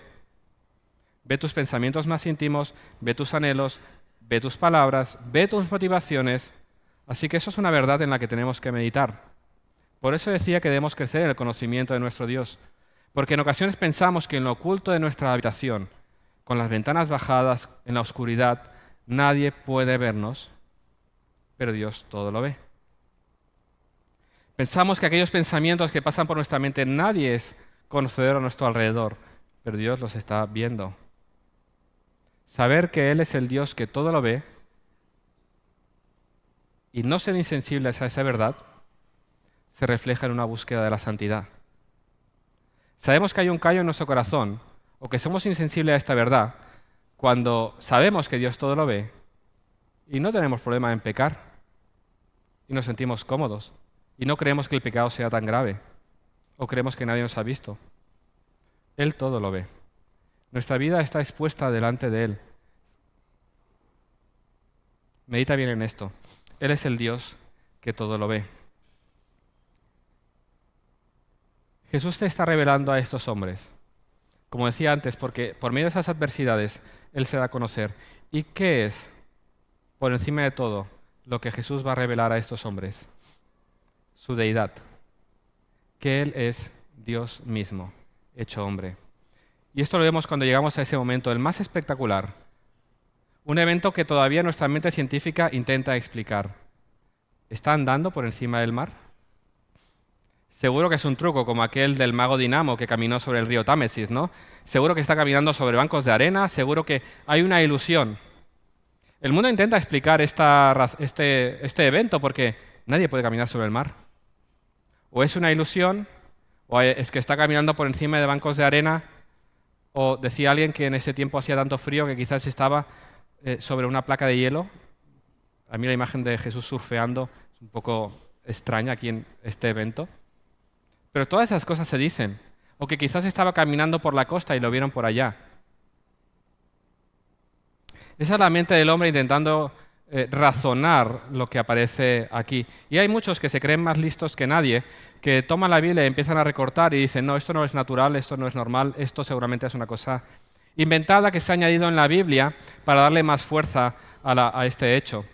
A: Ve tus pensamientos más íntimos, ve tus anhelos, ve tus palabras, ve tus motivaciones. Así que eso es una verdad en la que tenemos que meditar. Por eso decía que debemos crecer en el conocimiento de nuestro Dios. Porque en ocasiones pensamos que en lo oculto de nuestra habitación, con las ventanas bajadas, en la oscuridad, nadie puede vernos, pero Dios todo lo ve. Pensamos que aquellos pensamientos que pasan por nuestra mente, nadie es conocedor a nuestro alrededor, pero Dios los está viendo. Saber que Él es el Dios que todo lo ve y no ser insensibles a esa verdad se refleja en una búsqueda de la santidad. Sabemos que hay un callo en nuestro corazón o que somos insensibles a esta verdad cuando sabemos que Dios todo lo ve y no tenemos problema en pecar y nos sentimos cómodos y no creemos que el pecado sea tan grave o creemos que nadie nos ha visto. Él todo lo ve. Nuestra vida está expuesta delante de Él. Medita bien en esto. Él es el Dios que todo lo ve. Jesús te está revelando a estos hombres, como decía antes, porque por medio de esas adversidades Él se da a conocer. ¿Y qué es, por encima de todo, lo que Jesús va a revelar a estos hombres? Su deidad, que Él es Dios mismo, hecho hombre. Y esto lo vemos cuando llegamos a ese momento, el más espectacular, un evento que todavía nuestra mente científica intenta explicar. ¿Está andando por encima del mar? Seguro que es un truco, como aquel del mago Dinamo que caminó sobre el río Támesis, ¿no? Seguro que está caminando sobre bancos de arena, seguro que hay una ilusión. El mundo intenta explicar este evento porque nadie puede caminar sobre el mar. O es una ilusión, o es que está caminando por encima de bancos de arena, o decía alguien que en ese tiempo hacía tanto frío que quizás estaba sobre una placa de hielo. A mí la imagen de Jesús surfeando es un poco extraña aquí en este evento. Pero todas esas cosas se dicen. O que quizás estaba caminando por la costa y lo vieron por allá. Esa es la mente del hombre intentando razonar lo que aparece aquí. Y hay muchos que se creen más listos que nadie, que toman la Biblia y empiezan a recortar y dicen, no, esto no es natural, esto no es normal, esto seguramente es una cosa inventada que se ha añadido en la Biblia para darle más fuerza a este hecho.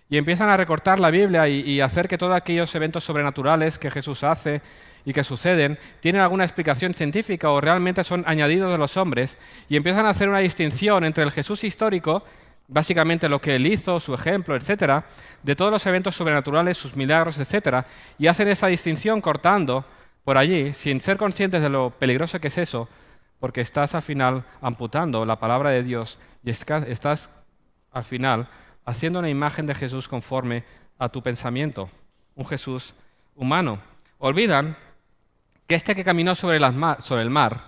A: Y empiezan a recortar la Biblia y hacer que todos aquellos eventos sobrenaturales que Jesús hace y que suceden tienen alguna explicación científica o realmente son añadidos de los hombres y empiezan a hacer una distinción entre el Jesús histórico, básicamente lo que Él hizo, su ejemplo, etcétera, de todos los eventos sobrenaturales, sus milagros, etcétera, y hacen esa distinción cortando por allí sin ser conscientes de lo peligroso que es eso, porque estás al final amputando la palabra de Dios y estás al final haciendo una imagen de Jesús conforme a tu pensamiento, un Jesús humano. Olvidan que este que caminó sobre el mar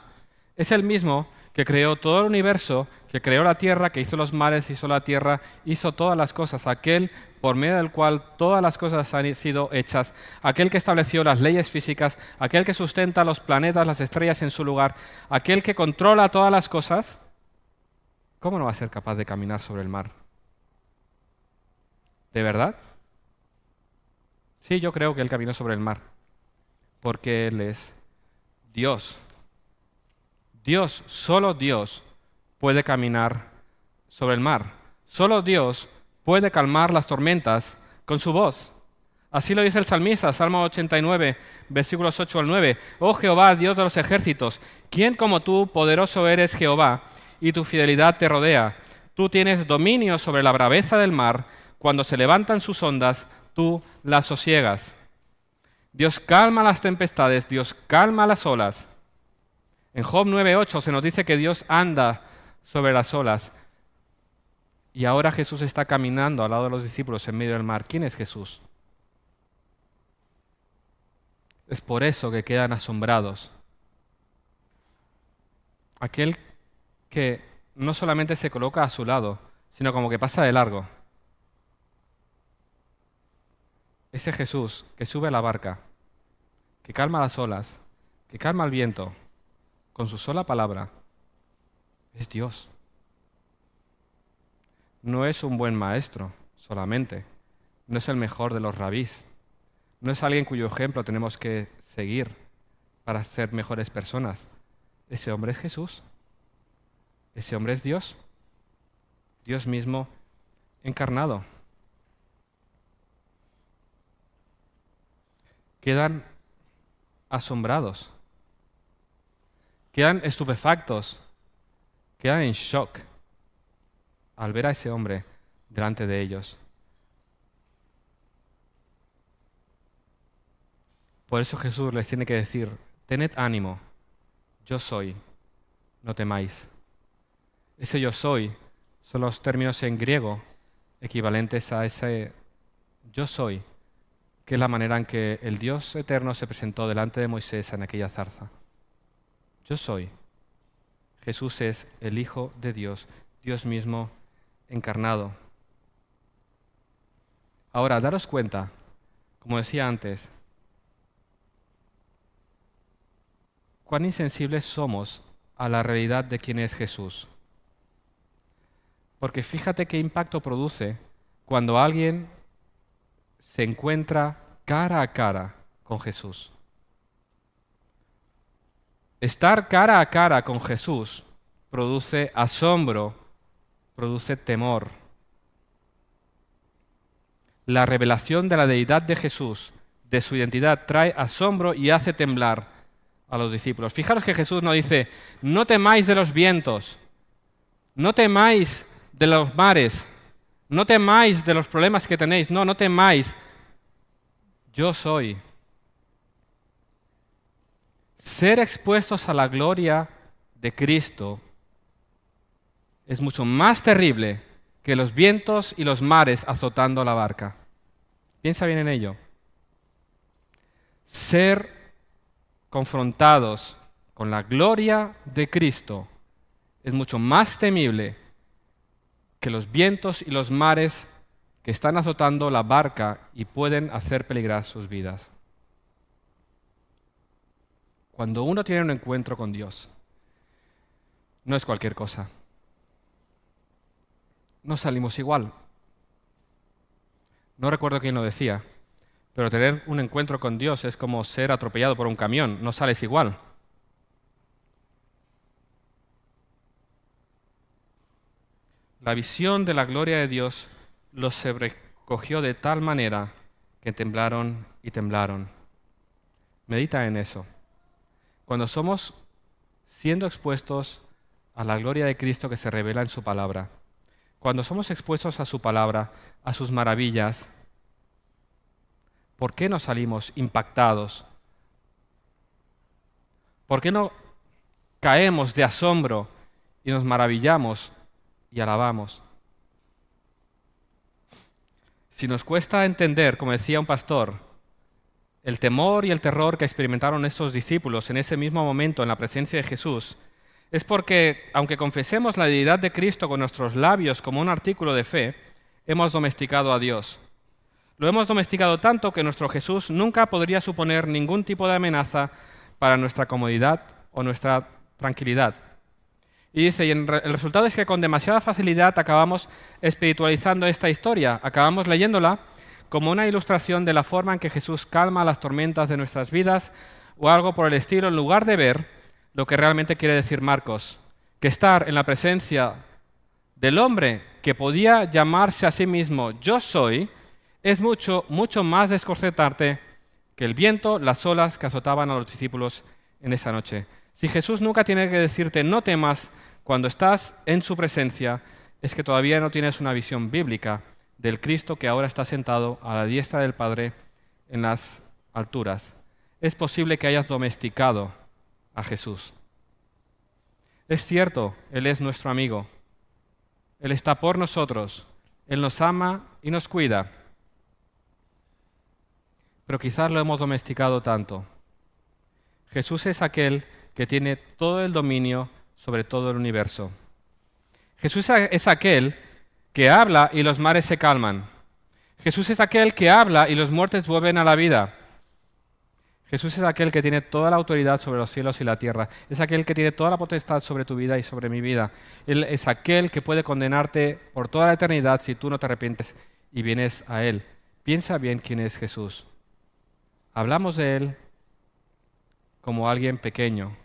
A: es el mismo que creó todo el universo, que creó la tierra, que hizo los mares, hizo la tierra, hizo todas las cosas, aquel por medio del cual todas las cosas han sido hechas, aquel que estableció las leyes físicas, aquel que sustenta los planetas, las estrellas en su lugar, aquel que controla todas las cosas. ¿Cómo no va a ser capaz de caminar sobre el mar? ¿De verdad? Sí, yo creo que Él caminó sobre el mar, porque Él es Dios. Dios, solo Dios puede caminar sobre el mar. Solo Dios puede calmar las tormentas con su voz. Así lo dice el salmista, Salmo 89, versículos 8 al 9. Oh Jehová, Dios de los ejércitos, ¿quién como tú, poderoso eres Jehová, y tu fidelidad te rodea? Tú tienes dominio sobre la braveza del mar, cuando se levantan sus ondas, tú las sosiegas. Dios calma las tempestades, Dios calma las olas. En Job 9:8 se nos dice que Dios anda sobre las olas. Y ahora Jesús está caminando al lado de los discípulos en medio del mar. ¿Quién es Jesús? Es por eso que quedan asombrados. Aquel que no solamente se coloca a su lado, sino como que pasa de largo. Ese Jesús que sube a la barca, que calma las olas, que calma el viento, con su sola palabra, es Dios. No es un buen maestro solamente, no es el mejor de los rabís, no es alguien cuyo ejemplo tenemos que seguir para ser mejores personas. Ese hombre es Jesús, ese hombre es Dios, Dios mismo encarnado. Quedan asombrados, quedan estupefactos, quedan en shock al ver a ese hombre delante de ellos. Por eso Jesús les tiene que decir, tened ánimo, yo soy, no temáis. Ese yo soy son los términos en griego equivalentes a ese yo soy, que es la manera en que el Dios eterno se presentó delante de Moisés en aquella zarza. Yo soy. Jesús es el Hijo de Dios, Dios mismo encarnado. Ahora, daros cuenta, como decía antes, cuán insensibles somos a la realidad de quién es Jesús. Porque fíjate qué impacto produce cuando alguien se encuentra cara a cara con Jesús. Estar cara a cara con Jesús produce asombro, produce temor. La revelación de la deidad de Jesús, de su identidad, trae asombro y hace temblar a los discípulos. Fijaros que Jesús no dice, no temáis de los vientos, no temáis de los mares, no temáis de los problemas que tenéis, no temáis, yo soy. Ser expuestos a la gloria de Cristo es mucho más terrible que los vientos y los mares azotando la barca. Piensa bien en ello. Ser confrontados con la gloria de Cristo es mucho más temible que los vientos y los mares que están azotando la barca y pueden hacer peligrar sus vidas. Cuando uno tiene un encuentro con Dios, no es cualquier cosa. No salimos igual. No recuerdo quién lo decía, pero tener un encuentro con Dios es como ser atropellado por un camión, no sales igual. La visión de la gloria de Dios los sobrecogió de tal manera que temblaron y temblaron. Medita en eso. Cuando somos siendo expuestos a la gloria de Cristo que se revela en su palabra, cuando somos expuestos a su palabra, a sus maravillas, ¿por qué no salimos impactados? ¿Por qué no caemos de asombro y nos maravillamos y alabamos? Si nos cuesta entender, como decía un pastor, el temor y el terror que experimentaron estos discípulos en ese mismo momento en la presencia de Jesús, es porque, aunque confesemos la deidad de Cristo con nuestros labios como un artículo de fe, hemos domesticado a Dios. Lo hemos domesticado tanto que nuestro Jesús nunca podría suponer ningún tipo de amenaza para nuestra comodidad o nuestra tranquilidad. Y dice, y el resultado es que con demasiada facilidad acabamos espiritualizando esta historia, acabamos leyéndola como una ilustración de la forma en que Jesús calma las tormentas de nuestras vidas o algo por el estilo, en lugar de ver lo que realmente quiere decir Marcos, que estar en la presencia del hombre que podía llamarse a sí mismo yo soy, es mucho, mucho más desconcertante que el viento, las olas que azotaban a los discípulos en esa noche. Si Jesús nunca tiene que decirte no temas cuando estás en su presencia, es que todavía no tienes una visión bíblica del Cristo que ahora está sentado a la diestra del Padre en las alturas. Es posible que hayas domesticado a Jesús. Es cierto, Él es nuestro amigo. Él está por nosotros. Él nos ama y nos cuida. Pero quizás lo hemos domesticado tanto. Jesús es aquel que tiene todo el dominio sobre todo el universo. Jesús es aquel que habla y los mares se calman. Jesús es aquel que habla y los muertos vuelven a la vida. Jesús es aquel que tiene toda la autoridad sobre los cielos y la tierra. Es aquel que tiene toda la potestad sobre tu vida y sobre mi vida. Él es aquel que puede condenarte por toda la eternidad si tú no te arrepientes y vienes a Él. Piensa bien quién es Jesús. Hablamos de Él como alguien pequeño,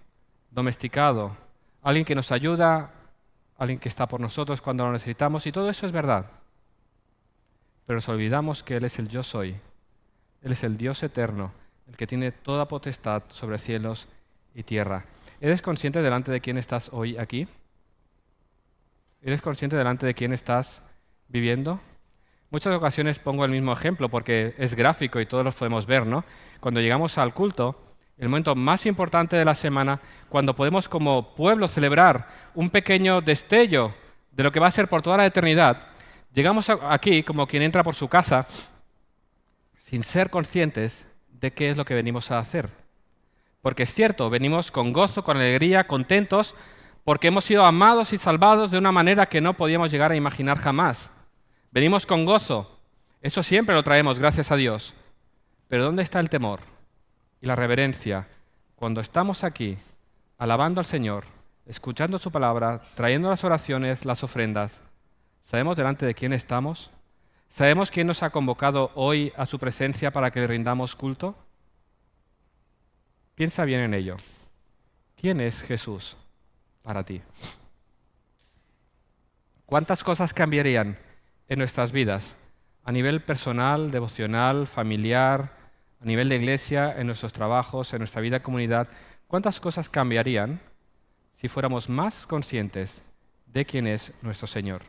A: domesticado, alguien que nos ayuda, alguien que está por nosotros cuando lo necesitamos, y todo eso es verdad. Pero nos olvidamos que Él es el yo soy. Él es el Dios eterno, el que tiene toda potestad sobre cielos y tierra. ¿Eres consciente delante de quién estás hoy aquí? ¿Eres consciente delante de quién estás viviendo? Muchas ocasiones pongo el mismo ejemplo porque es gráfico y todos lo podemos ver, ¿no? Cuando llegamos al culto, el momento más importante de la semana, cuando podemos como pueblo celebrar un pequeño destello de lo que va a ser por toda la eternidad, llegamos aquí como quien entra por su casa sin ser conscientes de qué es lo que venimos a hacer. Porque es cierto, venimos con gozo, con alegría, contentos, porque hemos sido amados y salvados de una manera que no podíamos llegar a imaginar jamás. Venimos con gozo, eso siempre lo traemos, gracias a Dios. Pero ¿dónde está el temor y la reverencia cuando estamos aquí, alabando al Señor, escuchando su palabra, trayendo las oraciones, las ofrendas? ¿Sabemos delante de quién estamos? ¿Sabemos quién nos ha convocado hoy a su presencia para que le rindamos culto? Piensa bien en ello. ¿Quién es Jesús para ti? ¿Cuántas cosas cambiarían en nuestras vidas a nivel personal, devocional, familiar, a nivel de iglesia, en nuestros trabajos, en nuestra vida de comunidad? ¿Cuántas cosas cambiarían si fuéramos más conscientes de quién es nuestro Señor?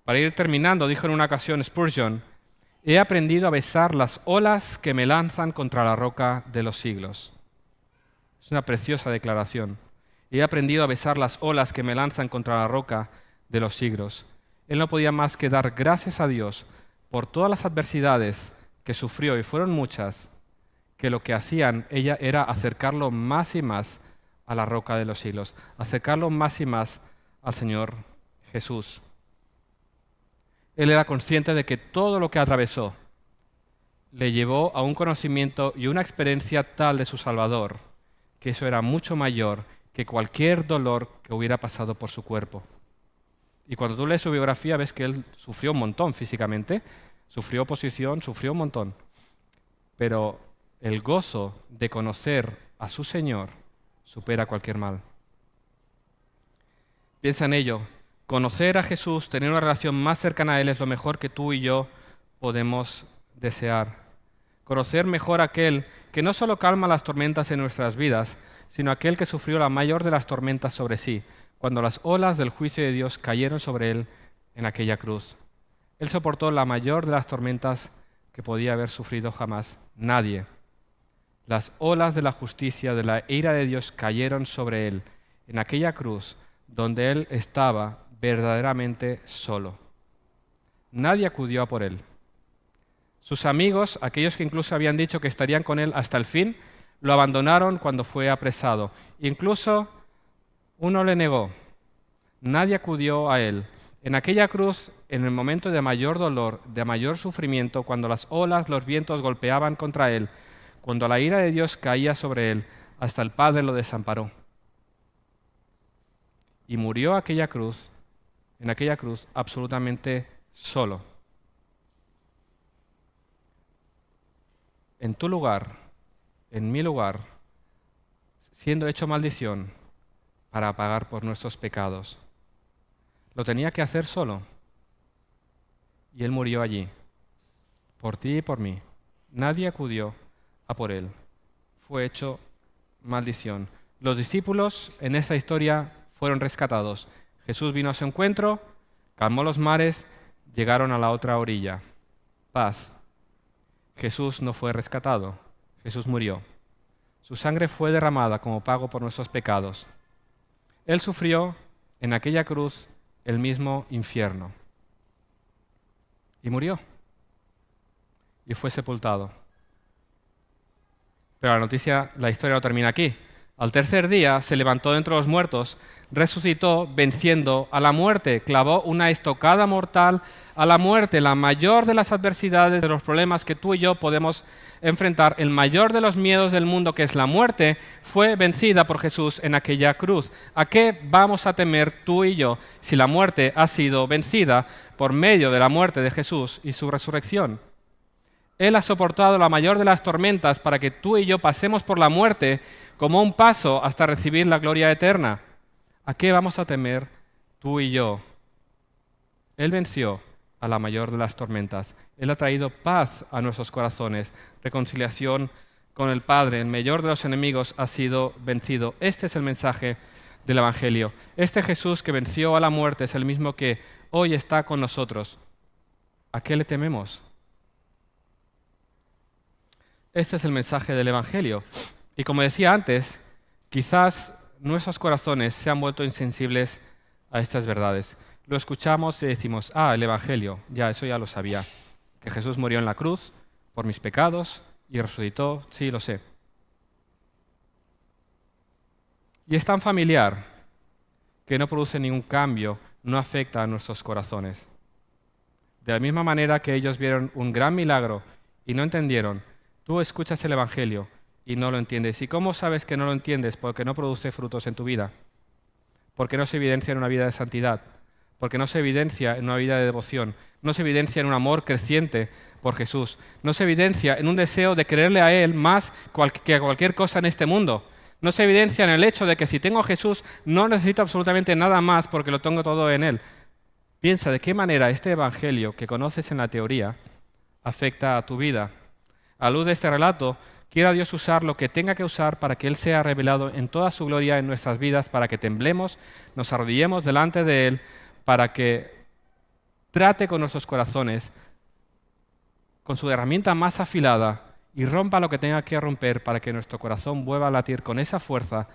A: Para ir terminando, dijo en una ocasión Spurgeon: he aprendido a besar las olas que me lanzan contra la roca de los siglos. Es una preciosa declaración. He aprendido a besar las olas que me lanzan contra la roca de los siglos. Él no podía más que dar gracias a Dios por todas las adversidades que sufrió, y fueron muchas, que lo que hacían ella era acercarlo más y más a la roca de los siglos, acercarlo más y más al Señor Jesús. Él era consciente de que todo lo que atravesó le llevó a un conocimiento y una experiencia tal de su Salvador, que eso era mucho mayor que cualquier dolor que hubiera pasado por su cuerpo. Y cuando tú lees su biografía ves que él sufrió un montón físicamente, sufrió oposición, sufrió un montón. Pero el gozo de conocer a su Señor supera cualquier mal. Piensa en ello. Conocer a Jesús, tener una relación más cercana a Él es lo mejor que tú y yo podemos desear. Conocer mejor a aquel que no solo calma las tormentas en nuestras vidas, sino aquel que sufrió la mayor de las tormentas sobre sí, cuando las olas del juicio de Dios cayeron sobre Él en aquella cruz. Él soportó la mayor de las tormentas que podía haber sufrido jamás nadie. Las olas de la justicia, de la ira de Dios cayeron sobre Él en aquella cruz donde Él estaba verdaderamente solo. Nadie acudió a por Él. Sus amigos, aquellos que incluso habían dicho que estarían con Él hasta el fin, lo abandonaron cuando fue apresado. Incluso uno le negó. Nadie acudió a Él. En aquella cruz, en el momento de mayor dolor, de mayor sufrimiento, cuando las olas, los vientos golpeaban contra Él, cuando la ira de Dios caía sobre Él, hasta el Padre lo desamparó. Y murió en aquella cruz absolutamente solo. En tu lugar, en mi lugar, siendo hecho maldición para pagar por nuestros pecados. Lo tenía que hacer solo. Y Él murió allí, por ti y por mí. Nadie acudió a por Él. Fue hecho maldición. Los discípulos en esta historia fueron rescatados. Jesús vino a su encuentro, calmó los mares, llegaron a la otra orilla. Paz. Jesús no fue rescatado, Jesús murió. Su sangre fue derramada como pago por nuestros pecados. Él sufrió en aquella cruz el mismo infierno. Y murió. Y fue sepultado. Pero la historia no termina aquí. Al tercer día se levantó de entre los muertos, resucitó venciendo a la muerte, clavó una estocada mortal a la muerte, la mayor de las adversidades, de los problemas que tú y yo podemos enfrentar, el mayor de los miedos del mundo, que es la muerte, fue vencida por Jesús en aquella cruz. ¿A qué vamos a temer tú y yo si la muerte ha sido vencida por medio de la muerte de Jesús y su resurrección? Él ha soportado la mayor de las tormentas para que tú y yo pasemos por la muerte como un paso hasta recibir la gloria eterna. ¿A qué vamos a temer tú y yo? Él venció a la mayor de las tormentas. Él ha traído paz a nuestros corazones, reconciliación con el Padre. El mayor de los enemigos ha sido vencido. Este es el mensaje del Evangelio. Este Jesús que venció a la muerte es el mismo que hoy está con nosotros. ¿A qué le tememos? Este es el mensaje del Evangelio. Y como decía antes, quizás nuestros corazones se han vuelto insensibles a estas verdades. Lo escuchamos y decimos, el Evangelio, eso ya lo sabía. Que Jesús murió en la cruz por mis pecados y resucitó, sí, lo sé. Y es tan familiar que no produce ningún cambio, no afecta a nuestros corazones. De la misma manera que ellos vieron un gran milagro y no entendieron, tú escuchas el Evangelio y no lo entiendes. ¿Y cómo sabes que no lo entiendes? Porque no produce frutos en tu vida. Porque no se evidencia en una vida de santidad. Porque no se evidencia en una vida de devoción. No se evidencia en un amor creciente por Jesús. No se evidencia en un deseo de creerle a Él más que a cualquier cosa en este mundo. No se evidencia en el hecho de que si tengo a Jesús no necesito absolutamente nada más porque lo tengo todo en Él. Piensa de qué manera este Evangelio que conoces en la teoría afecta a tu vida. A luz de este relato, quiera Dios usar lo que tenga que usar para que Él sea revelado en toda su gloria en nuestras vidas, para que temblemos, nos arrodillemos delante de Él, para que trate con nuestros corazones con su herramienta más afilada y rompa lo que tenga que romper para que nuestro corazón vuelva a latir con esa fuerza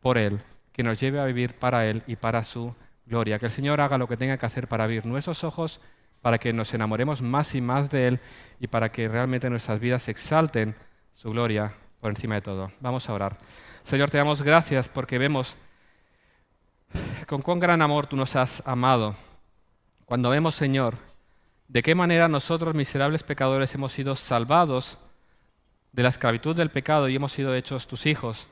A: por Él, que nos lleve a vivir para Él y para su gloria. Que el Señor haga lo que tenga que hacer para abrir nuestros ojos, para que nos enamoremos más y más de Él y para que realmente nuestras vidas exalten su gloria por encima de todo. Vamos a orar. Señor, te damos gracias porque vemos con cuán gran amor tú nos has amado. Cuando vemos, Señor, de qué manera nosotros, miserables pecadores, hemos sido salvados de la esclavitud del pecado y hemos sido hechos tus hijos.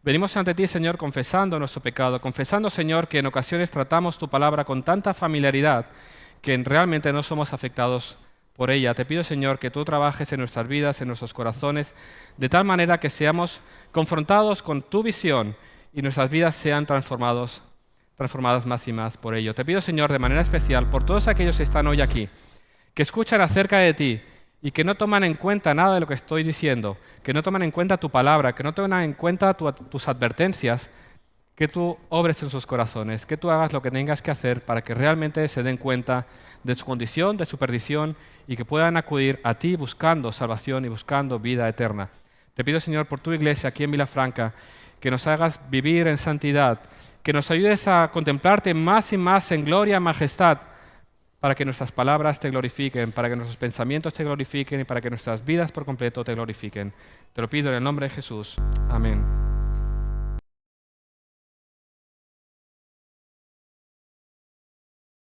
A: Venimos ante ti, Señor, confesando nuestro pecado, confesando, Señor, que en ocasiones tratamos tu palabra con tanta familiaridad que realmente no somos afectados por ella. Te pido, Señor, que tú trabajes en nuestras vidas, en nuestros corazones, de tal manera que seamos confrontados con tu visión y nuestras vidas sean transformadas más y más por ello. Te pido, Señor, de manera especial, por todos aquellos que están hoy aquí, que escuchan acerca de ti y que no toman en cuenta nada de lo que estoy diciendo, que no toman en cuenta tu palabra, que no toman en cuenta tus advertencias, que tú obres en sus corazones, que tú hagas lo que tengas que hacer para que realmente se den cuenta de su condición, de su perdición y que puedan acudir a ti buscando salvación y buscando vida eterna. Te pido, Señor, por tu iglesia aquí en Vilafranca, que nos hagas vivir en santidad, que nos ayudes a contemplarte más y más en gloria y majestad, para que nuestras palabras te glorifiquen, para que nuestros pensamientos te glorifiquen y para que nuestras vidas por completo te glorifiquen. Te lo pido en el nombre de Jesús. Amén.